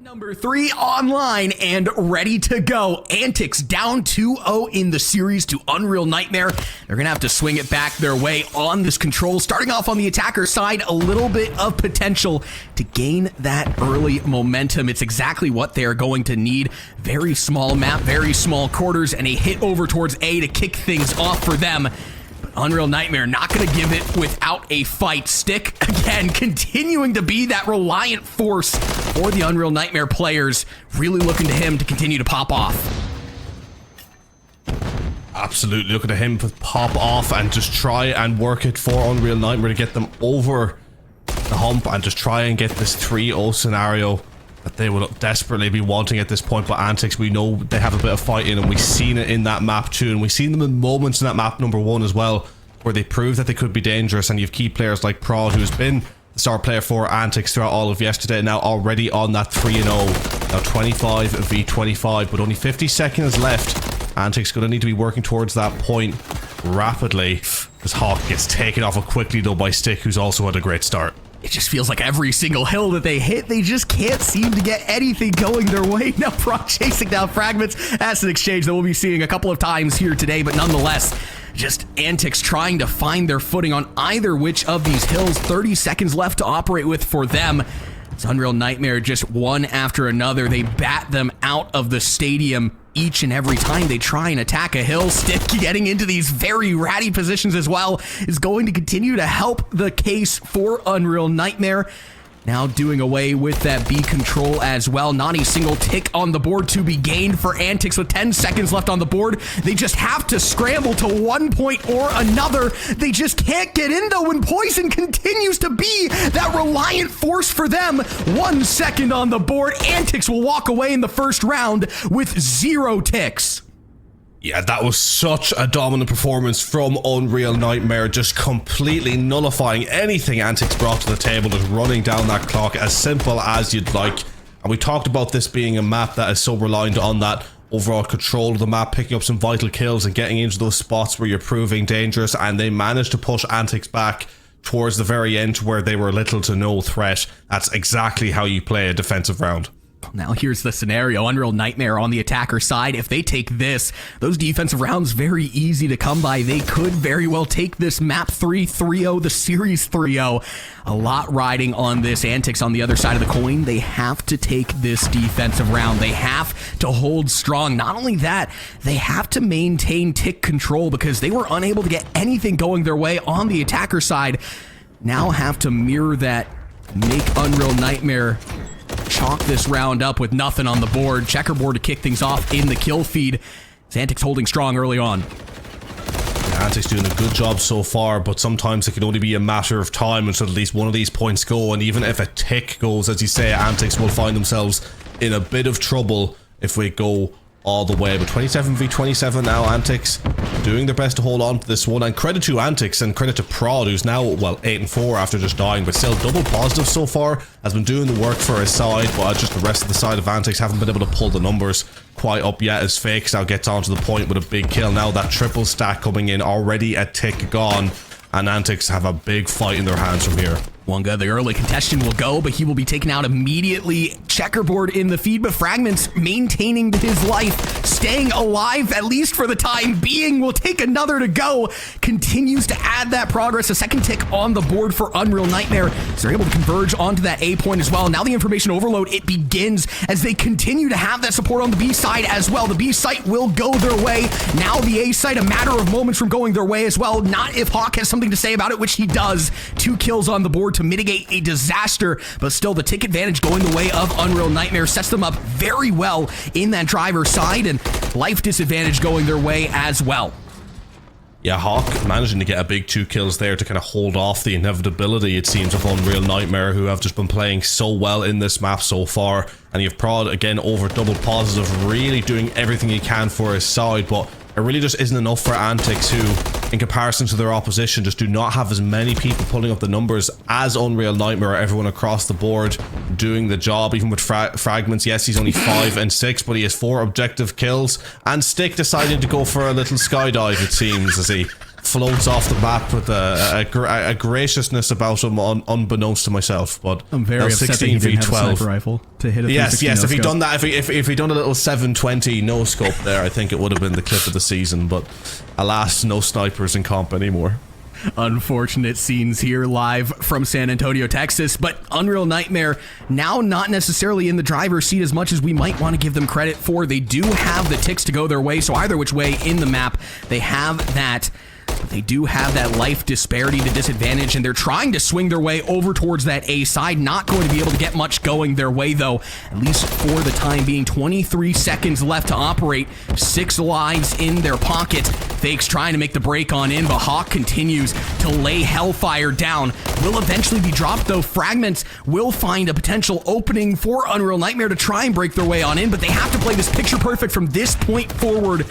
[SPEAKER 1] Number 3 online and ready to go. Antiks down 2-0 in the series to Unreal Nightmare. They're going to have to swing it back their way on this control. Starting off on the attacker side, a little bit of potential to gain that early momentum. It's exactly what they're going to need. Very small map, very small quarters, and a hit over towards A to kick things off for them. Unreal Nightmare not going to give it without a fight. Stick, again, continuing to be that reliant force for the Unreal Nightmare players. Really looking to him to continue to pop off.
[SPEAKER 2] Absolutely looking at him to pop off and just try and work it for Unreal Nightmare to get them over the hump and just try and get this 3-0 scenario that they will desperately be wanting at this point. But Antiks, we know they have a bit of fight in, and we've seen it in that map too, and we've seen them in moments in that map number 1 as well, where they prove that they could be dangerous. And you've key players like Prod, who's been the star player for Antiks throughout all of yesterday, now already on that 3-0, now 25 v 25, but only 50 seconds left. Antiks going to need to be working towards that point rapidly, as Hawk gets taken off quickly though by Stick, who's also had a great start.
[SPEAKER 1] It just feels like every single hill that they hit, they just can't seem to get anything going their way. Now Prod chasing down fragments. That's an exchange that we'll be seeing a couple of times here today, but nonetheless, just Antiks trying to find their footing on either which of these hills. 30 seconds left to operate with for them. It's Unreal Nightmare just one after another. They bat them out of the stadium each and every time they try and attack a hill. Stick getting into these very ratty positions as well is going to continue to help the case for Unreal Nightmare. Now doing away with that B control as well. Not a single tick on the board to be gained for Antiks with 10 seconds left on the board. They just have to scramble to one point or another. They just can't get in though, and Poison continues to be that reliant force for them. 1 second on the board. Antiks will walk away in the first round with 0 ticks.
[SPEAKER 2] Yeah, that was such a dominant performance from Unreal Nightmare, just completely nullifying anything Antiks brought to the table, just running down that clock as simple as you'd like. And we talked about this being a map that is so reliant on that overall control of the map, picking up some vital kills and getting into those spots where you're proving dangerous, and they managed to push Antiks back towards the very end where they were little to no threat. That's exactly how you play a defensive round.
[SPEAKER 1] Now here's the scenario. Unreal Nightmare on the attacker side. If they take this, those defensive rounds very easy to come by. They could very well take this map 3-3-0, the series 3-0. A lot riding on this. Antiks on the other side of the coin. They have to take this defensive round. They have to hold strong. Not only that, they have to maintain tick control because they were unable to get anything going their way on the attacker side. Now have to mirror that, make Unreal Nightmare chalk this round up with nothing on the board. Checkerboard to kick things off in the kill feed. Antiks holding strong early on.
[SPEAKER 2] Antiks doing a good job so far, but sometimes it can only be a matter of time until at least one of these points go, and even if a tick goes, as you say, Antiks will find themselves in a bit of trouble if we go all the way. But 27 v 27 now, Antiks doing their best to hold on to this one, and credit to Antiks and credit to Prod, who's now, well, 8-4 after just dying, but still double positive so far, has been doing the work for his side, but just the rest of the side of Antiks haven't been able to pull the numbers quite up yet, as Fakes now gets onto the point with a big kill. Now that triple stack coming in, already a tick gone, and Antiks have a big fight in their hands from here.
[SPEAKER 1] Wonga, the early contestant, will go, but he will be taken out immediately. Checkerboard in the feed, but Fragments maintaining his life, staying alive, at least for the time being, will take another to go. Continues to add that progress. A second tick on the board for Unreal Nightmare. So they're able to converge onto that A point as well. Now the information overload, it begins as they continue to have that support on the B side as well. The B site will go their way. Now the A site, a matter of moments from going their way as well. Not if Hawk has something to say about it, which he does. 2 kills on the board to mitigate a disaster, but still the tick advantage going the way of Unreal Nightmare sets them up very well in that driver's side, and life disadvantage going their way as well.
[SPEAKER 2] Yeah, Hawk managing to get a big 2 kills there to kind of hold off the inevitability, it seems, of Unreal Nightmare, who have just been playing so well in this map so far. And you've Prod again over double positive, really doing everything he can for his side, but it really just isn't enough for Antiks, who, in comparison to their opposition, just do not have as many people pulling up the numbers as Unreal Nightmare. Everyone across the board doing the job, even with Fragments. Yes, he's only 5 and 6, but he has 4 objective kills. And Stick decided to go for a little skydive, it seems, as he floats off the map with a graciousness about him, unbeknownst to myself. But
[SPEAKER 1] I'm very upset that he didn't have a sniper rifle to hit a 360
[SPEAKER 2] yes,
[SPEAKER 1] no
[SPEAKER 2] if he'd
[SPEAKER 1] scope.
[SPEAKER 2] done that, if he'd done a little 720 no scope there, I think it would have been the clip of the season. But alas, no snipers in comp anymore.
[SPEAKER 1] Unfortunate scenes here live from San Antonio, Texas, but Unreal Nightmare now not necessarily in the driver's seat as much as we might want to give them credit for. They do have the ticks to go their way, so either which way in the map, they have that. But they do have that life disparity to disadvantage, and they're trying to swing their way over towards that A side. Not going to be able to get much going their way, though, at least for the time being. 23 seconds left to operate. 6 lives in their pocket. Fakes trying to make the break on in, but Hawk continues to lay Hellfire down. Will eventually be dropped, though. Fragments will find a potential opening for Unreal Nightmare to try and break their way on in, but they have to play this picture perfect from this point forward.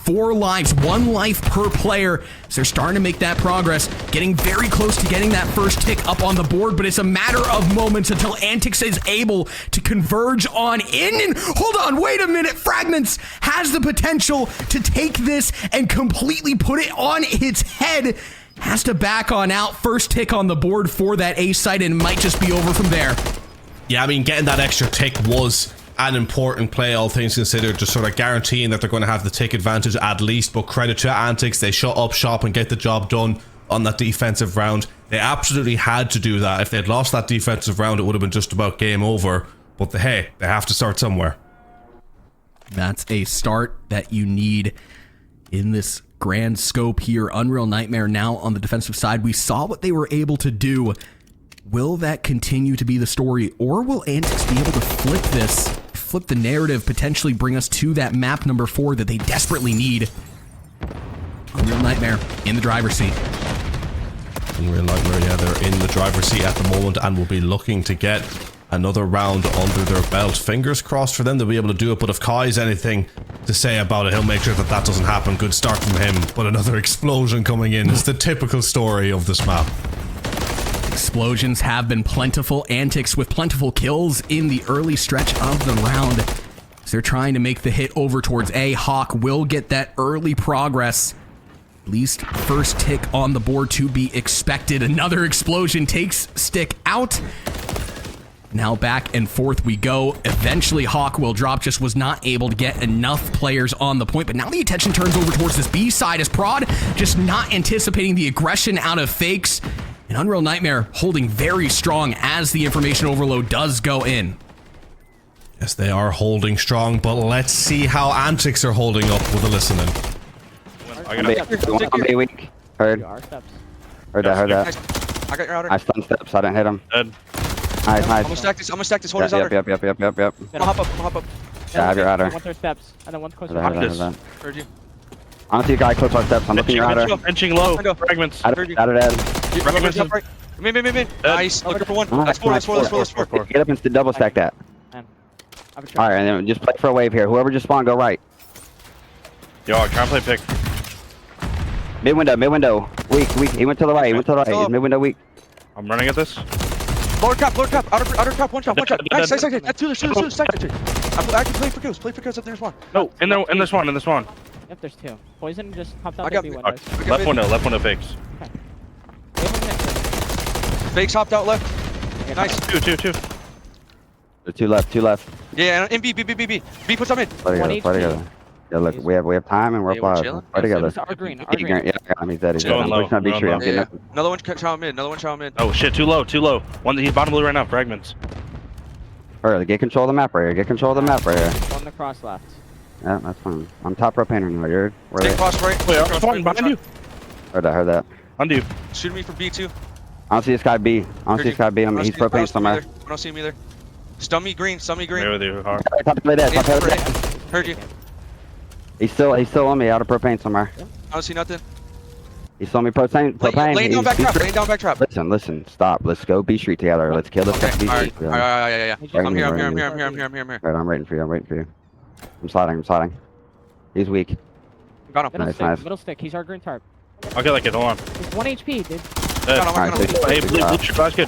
[SPEAKER 1] 4 lives, 1 life per player. So they're starting to make that progress, getting very close to getting that first tick up on the board, but it's a matter of moments until Antiks is able to converge on in. And hold on, wait a minute. Fragments has the potential to take this and completely put it on its head. Has to back on out. First tick on the board for that A site, and might just be over from there.
[SPEAKER 2] Yeah, I mean, getting that extra tick was an important play, all things considered, just sort of guaranteeing that they're going to have the tick advantage at least. But credit to Antiks, they shut up shop and get the job done on that defensive round. They absolutely had to do that. If they had lost that defensive round, it would have been just about game over. But hey, they have to start somewhere.
[SPEAKER 1] That's a start that you need in this grand scope here. Unreal Nightmare now on the defensive side. We saw what they were able to do. Will that continue to be the story, or will Antiks be able to flip the narrative, potentially bring us to that map number 4 that they desperately need? Unreal Nightmare in the driver's seat.
[SPEAKER 2] Unreal Nightmare, yeah, they're in the driver's seat at the moment and will be looking to get another round under their belt. Fingers crossed for them to be able to do it, but if Kai's anything to say about it, he'll make sure that that doesn't happen. Good start from him, but another explosion coming in. It's the typical story of this map.
[SPEAKER 1] Explosions have been plentiful. Antiks with plentiful kills in the early stretch of the round. So they're trying to make the hit over towards A. Hawk will get that early progress. At least first tick on the board to be expected. Another explosion takes Stick out. Now back and forth we go. Eventually Hawk will drop, just was not able to get enough players on the point, but now the attention turns over towards this B side as Prod just not anticipating the aggression out of Fakes, and Unreal Nightmare holding very strong as the information overload does go in.
[SPEAKER 2] Yes, they are holding strong, but let's see how Antiks are holding up with the listening.
[SPEAKER 7] I'm be weak. Heard. Heard that.
[SPEAKER 3] I got your outer.
[SPEAKER 7] I stunned steps. I didn't hit him.
[SPEAKER 6] Dead.
[SPEAKER 7] Nice.
[SPEAKER 3] I'm gonna stack this. Hold his outer.
[SPEAKER 7] Yep.
[SPEAKER 3] I'm gonna hop up.
[SPEAKER 7] Yeah, I have your outer.
[SPEAKER 8] 1 steps, and then 1 close.
[SPEAKER 3] Heard you.
[SPEAKER 7] I don't see a guy close our steps. I'm looking your outer.
[SPEAKER 6] Benching low. Fragments.
[SPEAKER 7] Out of dead.
[SPEAKER 6] Fragments.
[SPEAKER 3] Mid. Nice. Looking for one. That's four.
[SPEAKER 7] Get up and double stack that. Alright, and then just play for a wave here. Whoever just spawned, go right.
[SPEAKER 6] Yo, try and play pick.
[SPEAKER 7] Mid window. Weak. He went to the right. He's mid window weak.
[SPEAKER 6] I'm running at this.
[SPEAKER 3] Lower cap. Outer cap. One shot. Nice. That's two. Stack that shit. I can play for kills. Up there as well.
[SPEAKER 6] No, in this one.
[SPEAKER 8] Yep, there's 2. Poison just hopped out
[SPEAKER 3] I
[SPEAKER 8] the
[SPEAKER 3] got
[SPEAKER 8] B
[SPEAKER 3] mid.
[SPEAKER 8] windows.
[SPEAKER 6] Left window fakes.
[SPEAKER 3] Fakes hopped out left. Nice.
[SPEAKER 6] Two.
[SPEAKER 7] There's two left.
[SPEAKER 3] Yeah, and B. B puts them in.
[SPEAKER 7] Play together. Yeah, look, we have time and we're
[SPEAKER 3] chilling.
[SPEAKER 7] play together.
[SPEAKER 8] Our green.
[SPEAKER 7] Yeah, I got him. He's dead.
[SPEAKER 6] Going low,
[SPEAKER 7] I'm pushing on B tree.
[SPEAKER 3] Yeah. Another one shot mid.
[SPEAKER 6] Oh shit, too low. One, he's bottom blue right now, fragments.
[SPEAKER 7] Alright, get control of the map right here.
[SPEAKER 8] On the cross left.
[SPEAKER 7] Yeah, that's fine. I'm top row painter now, you're where
[SPEAKER 3] Take
[SPEAKER 7] they
[SPEAKER 3] cross right.
[SPEAKER 6] Wait, behind you.
[SPEAKER 7] heard that.
[SPEAKER 6] Undo.
[SPEAKER 3] Shoot me for B2.
[SPEAKER 7] I don't see this guy B. He's propane somewhere.
[SPEAKER 3] I don't see him either. Stun me green.
[SPEAKER 6] Here with you, Hawk.
[SPEAKER 7] Top play dead.
[SPEAKER 3] Heard you.
[SPEAKER 7] He's still on me out of propane somewhere.
[SPEAKER 3] I don't see nothing.
[SPEAKER 7] He saw me propane.
[SPEAKER 3] Laying down back trap.
[SPEAKER 7] Listen, stop. Let's go B Street together. Let's kill this guy B Street.
[SPEAKER 3] Yeah. I'm here.
[SPEAKER 7] Alright, I'm waiting for you. I'm sliding. He's weak.
[SPEAKER 3] Got him.
[SPEAKER 8] Middle stick. He's our green tarp.
[SPEAKER 6] I'll get like it, hold on.
[SPEAKER 8] He's 1 HP, dude.
[SPEAKER 3] Got him.
[SPEAKER 6] Hey, blue trip, that's good.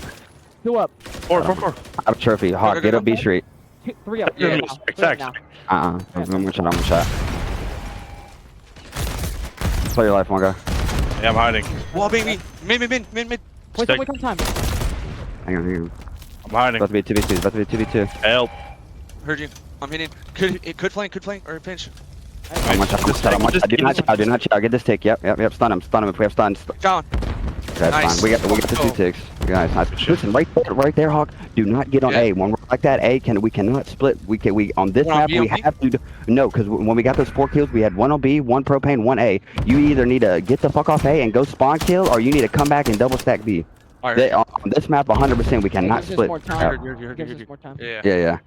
[SPEAKER 8] 2 up.
[SPEAKER 6] 4.
[SPEAKER 7] Out of trophy. Hawk, get up B Street.
[SPEAKER 8] 3 up.
[SPEAKER 3] Yeah.
[SPEAKER 8] Now.
[SPEAKER 7] I'm one shot. Play your life, one guy.
[SPEAKER 6] Yeah, I'm hiding.
[SPEAKER 3] Wall baby. Mid.
[SPEAKER 8] Wait on time.
[SPEAKER 7] Hang on.
[SPEAKER 6] I'm hiding.
[SPEAKER 7] About to be 2v2.
[SPEAKER 6] Help.
[SPEAKER 3] Heard you. I'm hitting. Could flank or pinch.
[SPEAKER 7] I'm one shot. Do not chow. Get this tick. Yep. Stun him if we have stuns.
[SPEAKER 3] Down.
[SPEAKER 7] That's
[SPEAKER 3] Nice.
[SPEAKER 7] fine. We got the 2 ticks. Nice. Listen, right there, Hawk. Do not get on
[SPEAKER 3] Yeah.
[SPEAKER 7] A. When we're like that, we cannot split. We on this
[SPEAKER 3] One on
[SPEAKER 7] map
[SPEAKER 3] B,
[SPEAKER 7] we
[SPEAKER 3] on B?
[SPEAKER 7] have to. No, because when we got those 4 kills, we had 1 on B, 1 propane, 1 A. You either need to get the fuck off A and go spawn kill, or you need to come back and double stack B.
[SPEAKER 3] Alright.
[SPEAKER 7] On this map, 100%, we cannot
[SPEAKER 8] Gives us
[SPEAKER 7] split.
[SPEAKER 8] more time.
[SPEAKER 3] Heard
[SPEAKER 8] Gives
[SPEAKER 3] you.
[SPEAKER 8] us more time.
[SPEAKER 3] Yeah.
[SPEAKER 7] Yeah.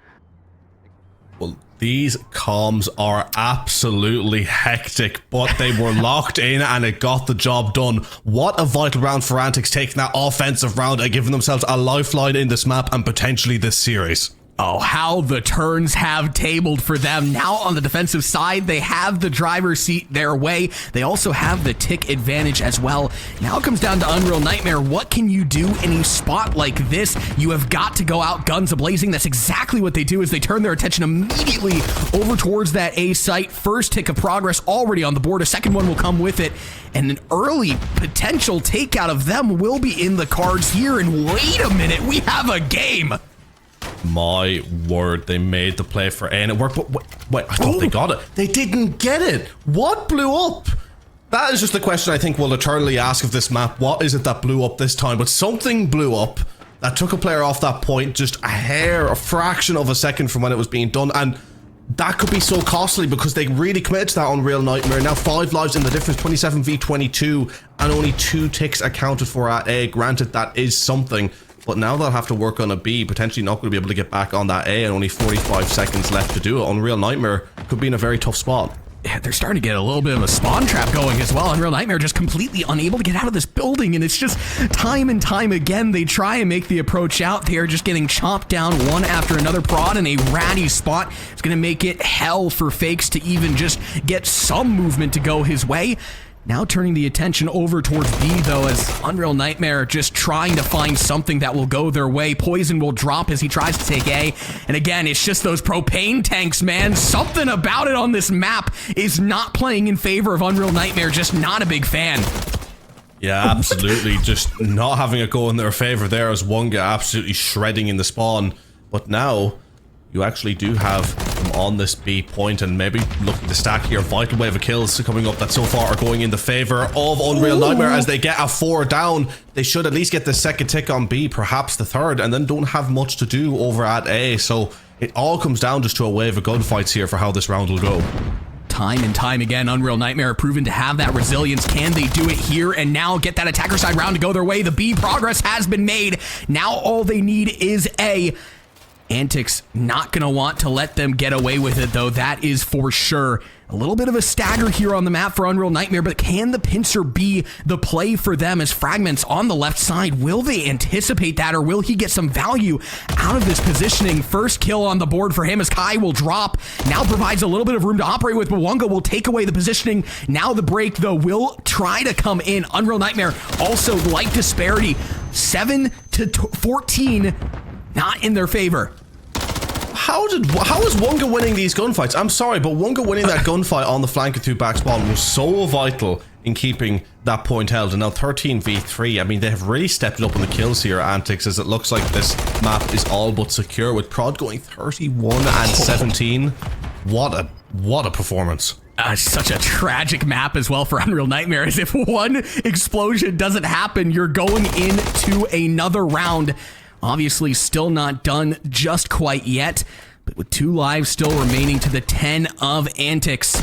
[SPEAKER 2] Well, these comms are absolutely hectic, but they were locked in and it got the job done. What a vital round for Antiks, taking that offensive round and giving themselves a lifeline in this map and potentially this series.
[SPEAKER 1] Oh, how the turns have tabled for them. Now on the defensive side, they have the driver's seat their way. They also have the tick advantage as well. Now it comes down to Unreal Nightmare. What can you do in a spot like this? You have got to go out guns a-blazing. That's exactly what they do, as they turn their attention immediately over towards that A site. First tick of progress already on the board. A second one will come with it. And an early potential takeout of them will be in the cards here. And wait a minute, we have a game.
[SPEAKER 2] My word, they made the play for A and it worked, but wait, I thought they got it. They didn't get it. What blew up? That is just the question I think we'll eternally ask of this map. What is it that blew up this time? But something blew up that took a player off that point, just a fraction of a second from when it was being done, and that could be so costly because they really committed to that Unreal Nightmare. Now 5 lives in the difference, 27 v 22, and only 2 ticks accounted for at A. Granted, that is something. But now they'll have to work on a B, potentially not going to be able to get back on that A, and only 45 seconds left to do it. Unreal Nightmare could be in a very tough spot.
[SPEAKER 1] Yeah, they're starting to get a little bit of a spawn trap going as well. Unreal Nightmare just completely unable to get out of this building, and it's just time and time again they try and make the approach out. They are just getting chopped down one after another. Prod in a ratty spot. It's going to make it hell for Fakes to even just get some movement to go his way. Now turning the attention over towards B, though, as Unreal Nightmare just trying to find something that will go their way. Poison will drop as he tries to take A. And again, it's just those propane tanks, man. Something about it on this map is not playing in favor of Unreal Nightmare. Just not a big fan.
[SPEAKER 2] Yeah, absolutely. Just not having it go in their favor there as one guy absolutely shredding in the spawn. But now you actually do have them on this B point, and maybe looking to stack here. Vital wave of kills coming up that so far are going in the favor of Unreal Nightmare as they get a 4 down. They should at least get the second tick on B, perhaps the third, and then don't have much to do over at A. So it all comes down just to a wave of gunfights here for how this round will go.
[SPEAKER 1] Time and time again, Unreal Nightmare proven to have that resilience. Can they do it here and now? Get that attacker side round to go their way. The B progress has been made. Now all they need is A. Antiks not going to want to let them get away with it, though. That is for sure. A little bit of a stagger here on the map for Unreal Nightmare, but can the pincer be the play for them as Fragments on the left side? Will they anticipate that, or will he get some value out of this positioning? First kill on the board for him as Kai will drop. Now provides a little bit of room to operate with, but Wonga will take away the positioning. Now the break, though, will try to come in. Unreal Nightmare also life disparity. 7 to 14, not in their favor.
[SPEAKER 2] How is Wonga winning these gunfights? I'm sorry, but Wonga winning that gunfight on the flank through back spawn was so vital in keeping that point held. And now 13v3, I mean, they have really stepped it up in the kills here, Antiks, as it looks like this map is all but secure, with Prod going 31 and 17. What a performance.
[SPEAKER 1] Such a tragic map as well for Unreal Nightmare, as if one explosion doesn't happen, you're going into another round. Obviously still not done just quite yet, but with 2 lives still remaining to the 10 of Antiks,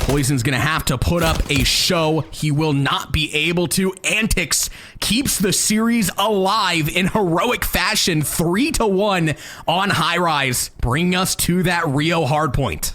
[SPEAKER 1] Poison's gonna have to put up a show. He will not be able to. Antiks keeps the series alive in heroic fashion, 3-1 on High Rise, bringing us to that Rio hardpoint.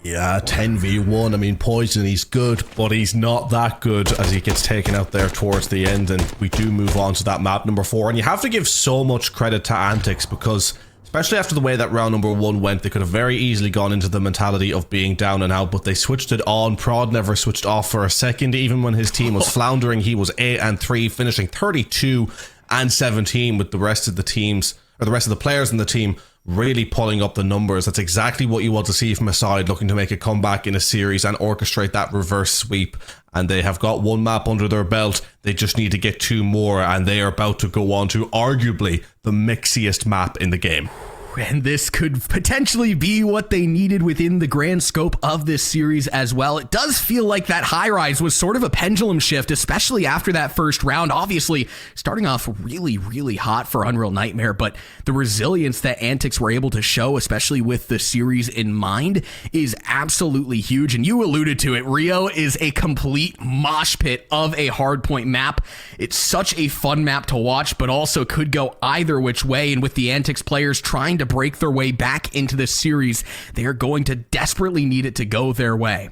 [SPEAKER 2] Yeah, 10v1. I mean, Poison, he's good, but he's not that good as he gets taken out there towards the end, and we do move on to that map number 4. And you have to give so much credit to Antiks, because especially after the way that round number 1 went, they could have very easily gone into the mentality of being down and out, but they switched it on. Prod never switched off for a second. Even when his team was floundering, he was 8-3, finishing 32 and 17 with the rest of the teams, or the rest of the players in the team, really pulling up the numbers. That's exactly what you want to see from a side looking to make a comeback in a series and orchestrate that reverse sweep. And they have got 1 map under their belt. They just need to get 2 more, and they are about to go on to arguably the mixiest map in the game.
[SPEAKER 1] And this could potentially be what they needed within the grand scope of this series as well. It does feel like that High Rise was sort of a pendulum shift, especially after that first round. Obviously, starting off really, really hot for Unreal Nightmare, but the resilience that Antiks were able to show, especially with the series in mind, is absolutely huge. And you alluded to it, Rio is a complete mosh pit of a hardpoint map. It's such a fun map to watch, but also could go either which way. And with the Antiks players trying to break their way back into this series, they are going to desperately need it to go their way.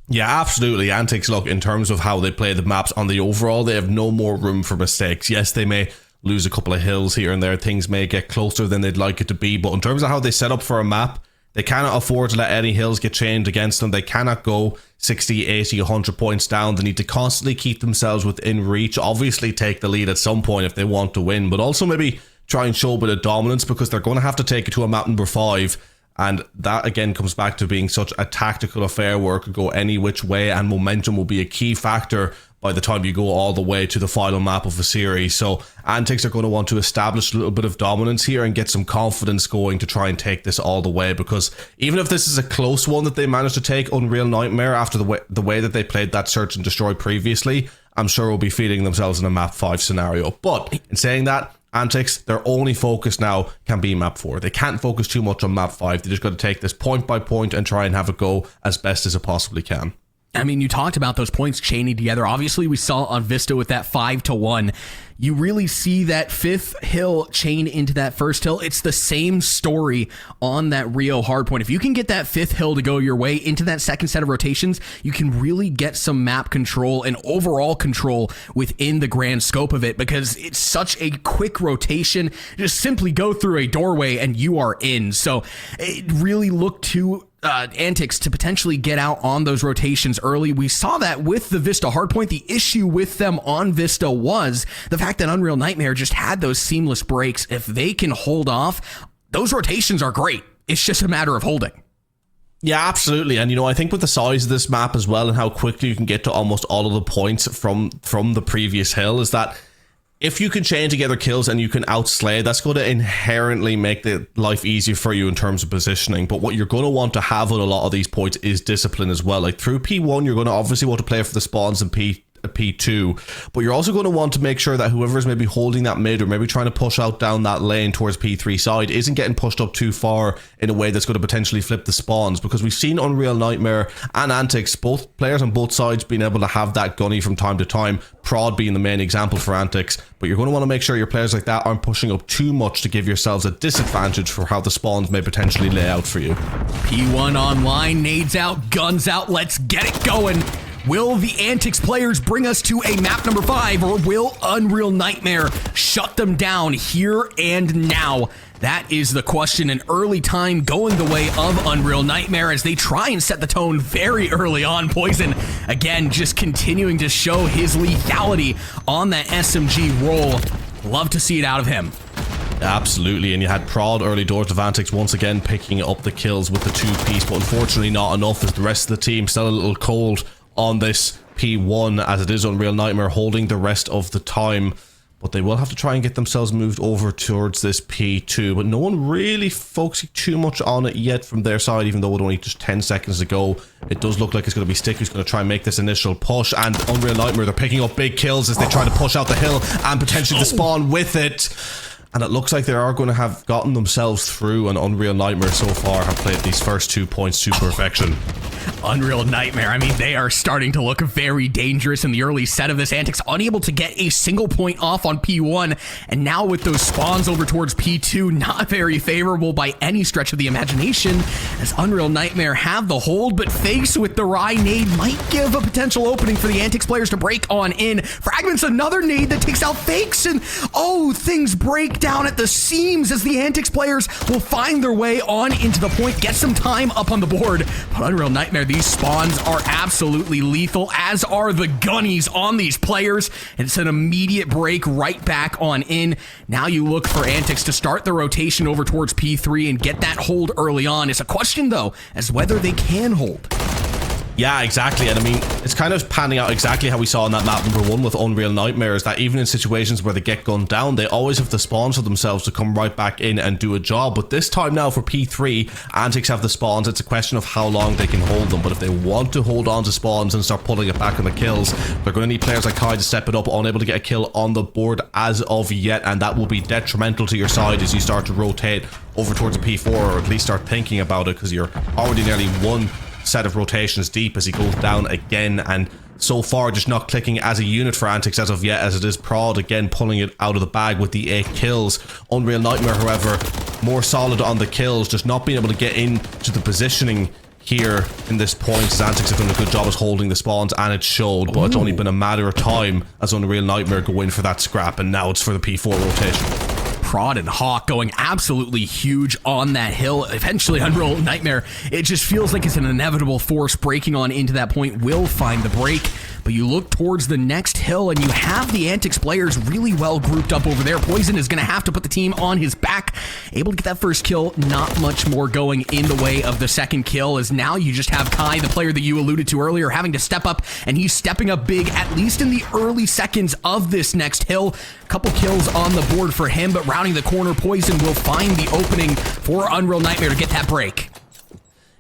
[SPEAKER 2] Yeah, absolutely. Antiks, look, in terms of how they play the maps on the overall, they have no more room for mistakes. Yes, they may lose a couple of hills here and there. Things may get closer than they'd like it to be, but in terms of how they set up for a map, they cannot afford to let any hills get chained against them. They cannot go 60, 80, 100 points down. They need to constantly keep themselves within reach, obviously take the lead at some point if they want to win, but also maybe try and show a bit of dominance, because they're going to have to take it to a map number 5, and that again comes back to being such a tactical affair where it could go any which way, and momentum will be a key factor by the time you go all the way to the final map of a series. So Antiks are going to want to establish a little bit of dominance here and get some confidence going to try and take this all the way, because even if this is a close one that they managed to take Unreal Nightmare after the way that they played that Search and Destroy previously, I'm sure will be feeding themselves in a map 5 scenario. But in saying that, Antiks, their only focus now can be map 4. They can't focus too much on map 5. They just got to take this point by point and try and have it go as best as it possibly can.
[SPEAKER 1] I mean, you talked about those points chaining together. Obviously, we saw on Vista with that 5-1. You really see that 5th hill chain into that first hill. It's the same story on that Rio hardpoint. If you can get that 5th hill to go your way into that second set of rotations, you can really get some map control and overall control within the grand scope of it, because it's such a quick rotation. Just simply go through a doorway and you are in. So it really looked to Antiks to potentially get out on those rotations early. We saw that with the Vista hardpoint. The issue with them on Vista was the fact that Unreal Nightmare just had those seamless breaks. If they can hold off, those rotations are great. It's just a matter of holding.
[SPEAKER 2] Yeah, absolutely. And, you know, I think with the size of this map as well and how quickly you can get to almost all of the points from the previous hill, is that if you can chain together kills and you can outslay, that's going to inherently make the life easier for you in terms of positioning. But what you're going to want to have on a lot of these points is discipline as well. Like through P1, you're going to obviously want to play for the spawns in P2, but you're also going to want to make sure that whoever's maybe holding that mid or maybe trying to push out down that lane towards P3 side isn't getting pushed up too far in a way that's going to potentially flip the spawns, because we've seen Unreal Nightmare and Antiks, both players on both sides, being able to have that gunny from time to time, Prod being the main example for Antiks. But you're going to want to make sure your players like that aren't pushing up too much to give yourselves a disadvantage for how the spawns may potentially lay out for you.
[SPEAKER 1] P1 online, nades out, guns out, let's get it going. Will the Antiks players bring us to a map number 5, or will Unreal Nightmare shut them down here and now? That is the question. An early time going the way of Unreal Nightmare as they try and set the tone very early on. Poison, again, just continuing to show his lethality on that SMG roll. Love to see it out of him.
[SPEAKER 2] Absolutely, and you had Prod early doors of Antiks once again picking up the kills with the 2-piece, but unfortunately not enough as the rest of the team still a little cold on this P1, as it is Unreal Nightmare holding the rest of the time. But they will have to try and get themselves moved over towards this P2, but no one really focusing too much on it yet from their side, even though with only just 10 seconds to go. It does look like it's going to be Stick who's going to try and make this initial push, and Unreal Nightmare, they're picking up big kills as they try to push out the hill and potentially the spawn with it. And it looks like they are going to have gotten themselves through, and Unreal Nightmare so far have played these first 2 points to perfection.
[SPEAKER 1] Unreal Nightmare, I mean, they are starting to look very dangerous in the early set of this. Antiks unable to get a single point off on P1, and now with those spawns over towards P2, not very favorable by any stretch of the imagination, as Unreal Nightmare have the hold, but Fakes with the Rye nade might give a potential opening for the Antiks players to break on in. Fragments, another nade that takes out Fakes, and oh, things break down at the seams as the Antiks players will find their way on into the point, get some time up on the board. But Unreal Nightmare, these spawns are absolutely lethal, as are the gunnies on these players. It's an immediate break right back on in. Now you look for Antiks to start the rotation over towards P3 and get that hold early on. It's a question, though, as whether they can hold.
[SPEAKER 2] Yeah, exactly. And I mean, it's kind of panning out exactly how we saw in that map number 1 with Unreal Nightmare, is that even in situations where they get gunned down, they always have the spawns for themselves to come right back in and do a job. But this time now for P3, Antiks have the spawns. It's a question of how long they can hold them. But if they want to hold on to spawns and start pulling it back on the kills, they're going to need players like Kai to step it up, unable to get a kill on the board as of yet. And that will be detrimental to your side as you start to rotate over towards a P4, or at least start thinking about it, because you're already nearly one set of rotations deep as he goes down again. And so far just not clicking as a unit for Antiks as of yet, as it is Prod again pulling it out of the bag with the 8 kills. Unreal Nightmare, however, more solid on the kills, just not being able to get into the positioning here in this point, as Antiks have done a good job as holding the spawns, and it showed. But it's only been a matter of time as Unreal Nightmare go in for that scrap, and now it's for the P4 rotation.
[SPEAKER 1] Prod and Hawk going absolutely huge on that hill. Eventually, Unreal Nightmare, it just feels like it's an inevitable force breaking on into that point, will find the break. But you look towards the next hill and you have the Antiks players really well grouped up over there. Poison is going to have to put the team on his back. Able to get that first kill, not much more going in the way of the second kill, as now you just have Kai, the player that you alluded to earlier, having to step up, and he's stepping up big, at least in the early seconds of this next hill. Couple kills on the board for him, but rounding the corner, Poison will find the opening for Unreal Nightmare to get that break.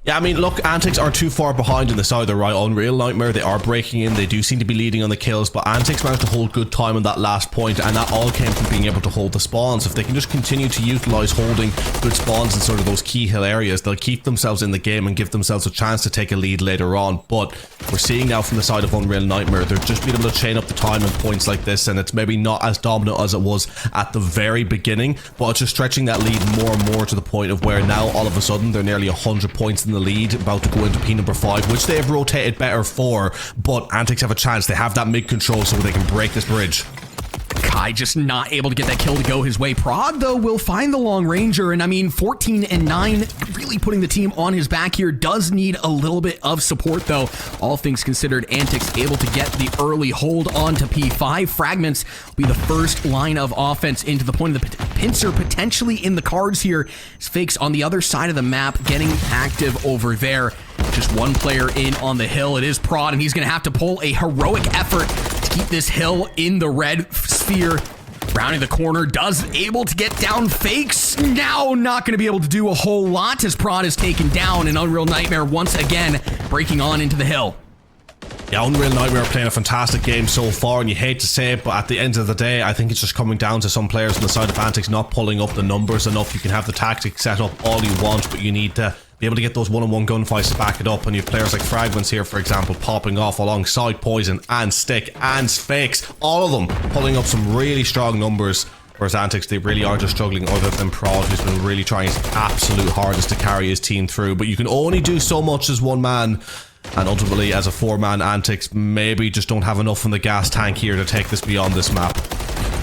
[SPEAKER 2] Yeah, I mean, look, Antiks aren't too far behind in this either, right? Unreal Nightmare, they are breaking in. They do seem to be leading on the kills, but Antiks managed to hold good time on that last point, and that all came from being able to hold the spawns. If they can just continue to utilize holding good spawns in sort of those key hill areas, they'll keep themselves in the game and give themselves a chance to take a lead later on. But we're seeing now from the side of Unreal Nightmare, they're just being able to chain up the time in points like this, and it's maybe not as dominant as it was at the very beginning, but it's just stretching that lead more and more to the point of where now all of a sudden they're nearly 100 points in the lead, about to go into P number 5, which they have rotated better for. But Antiks have a chance. They have that mid control so they can break this bridge.
[SPEAKER 1] Kai just not able to get that kill to go his way. Prod, though, will find the long ranger, and I mean, 14 and 9, really putting the team on his back here. Does need a little bit of support, though. All things considered, Antiks able to get the early hold on to P5. Fragments will be the first line of offense into the point of the pincer, potentially in the cards here. Fakes on the other side of the map, getting active over there. Just one player in on the hill. It is Prod, and he's going to have to pull a heroic effort to keep this hill in the red sphere. Rounding the corner, does able to get down Fakes. Now not going to be able to do a whole lot as Prod is taken down, and Unreal Nightmare once again breaking on into the hill.
[SPEAKER 2] Yeah, Unreal Nightmare are playing a fantastic game so far, and you hate to say it, but at the end of the day, I think it's just coming down to some players on the side of Antiks not pulling up the numbers enough. You can have the tactics set up all you want, but you need to be able to get those one-on-one gunfights to back it up, and you have players like Fragments here, for example, popping off alongside Poison and Stick and Fakes, all of them pulling up some really strong numbers, whereas Antiks, they really are just struggling other than Prod, who's been really trying his absolute hardest to carry his team through, but you can only do so much as one man. And ultimately, as a 4-man, Antiks maybe just don't have enough in the gas tank here to take this beyond this map.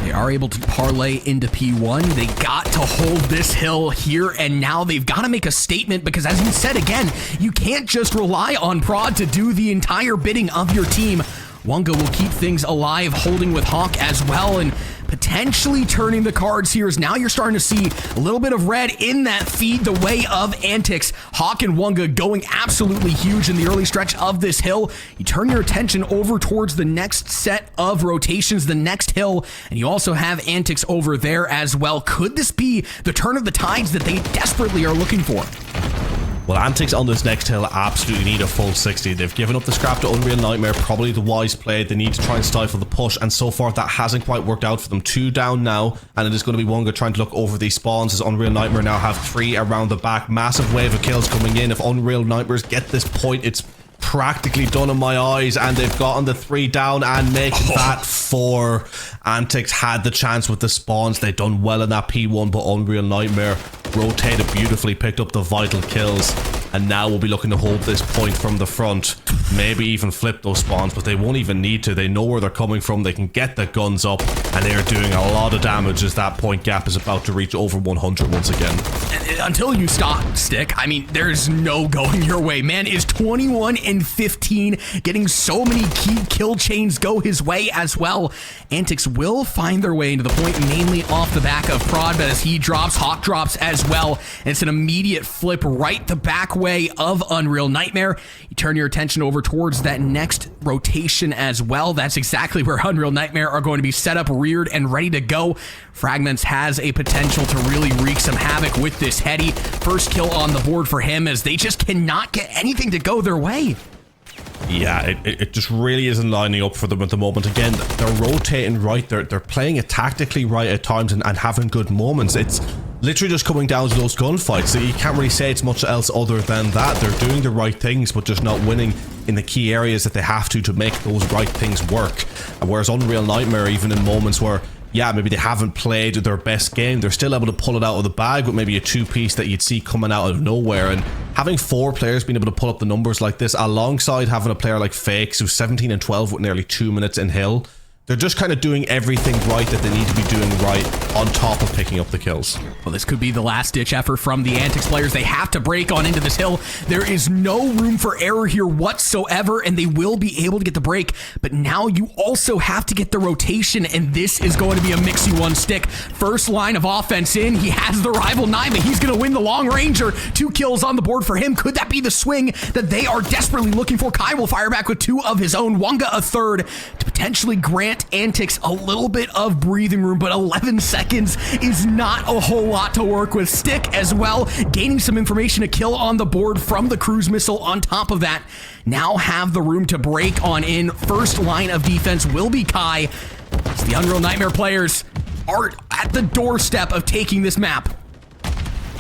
[SPEAKER 1] They are able to parlay into P1. They got to hold this hill here, and now they've got to make a statement because, as you said again, you can't just rely on Prod to do the entire bidding of your team. Wonga will keep things alive, holding with Hawk as well, and potentially turning the cards here as now you're starting to see a little bit of red in that feed the way of Antiks. Hawk and Wonga going absolutely huge in the early stretch of this hill. You turn your attention over towards the next set of rotations, the next hill, and you also have Antiks over there as well. Could this be the turn of the tides that they desperately are looking for?
[SPEAKER 2] Well, Antiks on this next hill absolutely need a full 60. They've given up the scrap to Unreal Nightmare, probably the wise play. They need to try and stifle the push, and so far that hasn't quite worked out for them. 2 down now, and it is going to be Wonga trying to look over these spawns as Unreal Nightmare now have 3 around the back. Massive wave of kills coming in. If Unreal Nightmares get this point, it's practically done in my eyes, and they've gotten the 3 down and make that 4. Antiks had the chance with the spawns. They've done well in that P1, but Unreal Nightmare rotated beautifully, picked up the vital kills, and now we'll be looking to hold this point from the front, maybe even flip those spawns, but they won't even need to. They know where they're coming from. They can get the guns up, and they are doing a lot of damage as that point gap is about to reach over 100 once again.
[SPEAKER 1] Until you stop, Stick, I mean, there's no going your way. Man is 21 and 15, getting so many key kill chains go his way as well. Antiks will find their way into the point, mainly off the back of Prod, but as he drops, Hawk drops as well. And it's an immediate flip right the back way of Unreal Nightmare. You turn your attention over towards that next rotation as well. That's exactly where Unreal Nightmare are going to be set up, reared, and ready to go. Fragments has a potential to really wreak some havoc with this heady. First kill on the board for him as they just cannot get anything to go their way.
[SPEAKER 2] Yeah, it just really isn't lining up for them at the moment. Again, they're rotating right, they're playing it tactically right at times and having good moments. It's literally just coming down to those gunfights, so you can't really say it's much else other than that. They're doing the right things, but just not winning in the key areas that they have to make those right things work. Whereas Unreal Nightmare, even in moments where, yeah, maybe they haven't played their best game, they're still able to pull it out of the bag with maybe a 2-piece that you'd see coming out of nowhere. And having 4 players being able to pull up the numbers like this, alongside having a player like Fakes, who's 17 and 12 with nearly 2 minutes in hill, they're just kind of doing everything right that they need to be doing right on top of picking up the kills.
[SPEAKER 1] Well, this could be the last-ditch effort from the Antiks players. They have to break on into this hill. There is no room for error here whatsoever, and they will be able to get the break. But now you also have to get the rotation, and this is going to be a mixy one. Stick. First line of offense in. He has the rival Naima. He's going to win the long ranger. 2 kills on the board for him. Could that be the swing that they are desperately looking for? Kai will fire back with 2 of his own. Wonga a third to potentially grant Antiks a little bit of breathing room, but 11 seconds is not a whole lot to work with. Stick as well, gaining some information, a kill on the board from the cruise missile on top of that. Now have the room to break on in. First line of defense will be Kai. As the Unreal Nightmare players are at the doorstep of taking this map.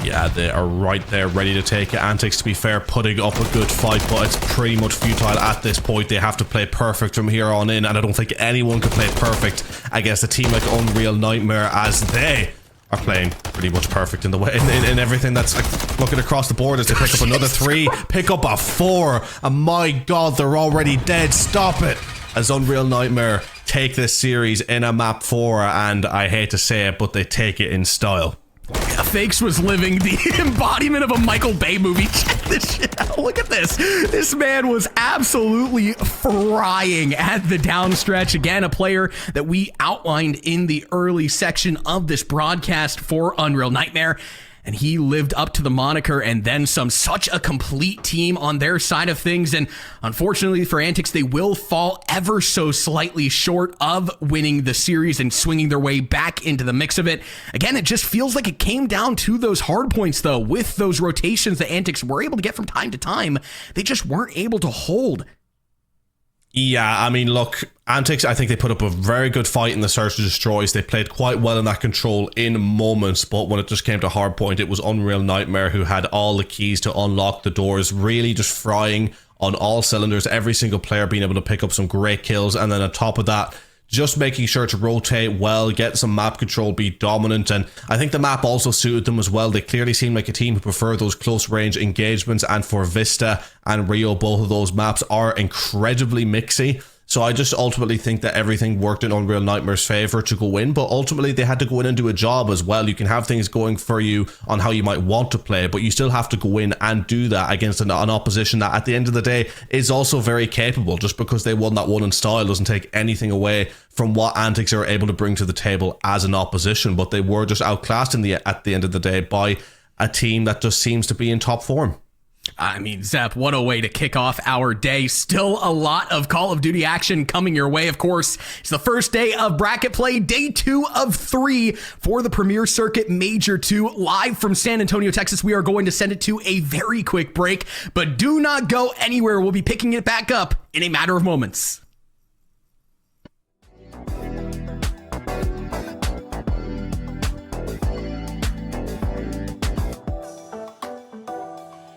[SPEAKER 2] Yeah, they are right there ready to take it. Antiks, to be fair, putting up a good fight, but it's pretty much futile at this point. They have to play perfect from here on in, and I don't think anyone can play perfect against a team like Unreal Nightmare, as they are playing pretty much perfect in the way in everything. That's like, looking across the board as they pick up another 3, pick up a 4, and my god, they're already dead. Stop it! As Unreal Nightmare take this series in a map 4, and I hate to say it, but they take it in style.
[SPEAKER 1] Fakes was living the embodiment of a Michael Bay movie. Check this shit out. Look at this. This man was absolutely frying at the downstretch. Again, a player that we outlined in the early section of this broadcast for Unreal Nightmare. and he lived up to the moniker and then some. Such a complete team on their side of things, and unfortunately for Antiks, they will fall ever so slightly short of winning the series and swinging their way back into the mix of it. Again, it just feels like it came down to those hard points, though, with those rotations that Antiks were able to get from time to time. They just weren't able to hold.
[SPEAKER 2] Yeah, I mean, look, Antiks, I think they put up a very good fight in the Search and Destroys. They played quite well in that control in moments, but when it just came to hard point, it was Unreal Nightmare who had all the keys to unlock the doors, really just frying on all cylinders, every single player being able to pick up some great kills, and then on top of that, just making sure to rotate well, get some map control, be dominant, and I think the map also suited them as well. They clearly seem like a team who prefer those close range engagements, and for Vista and Rio, both of those maps are incredibly mixy. So I just ultimately think that everything worked in Unreal Nightmare's favor to go in, but ultimately they had to go in and do a job as well. You can have things going for you on how you might want to play, but you still have to go in and do that against an opposition that at the end of the day is also very capable. Just because they won that one in style doesn't take anything away from what Antiks are able to bring to the table as an opposition, but they were just outclassed at the end of the day by a team that just seems to be in top form.
[SPEAKER 1] I mean, Zep, what a way to kick off our day. Still a lot of Call of Duty action coming your way, of course. It's the first day of bracket play, day 2 of 3 for the Premier Circuit Major 2, live from San Antonio, Texas. We are going to send it to a very quick break, but do not go anywhere. We'll be picking it back up in a matter of moments.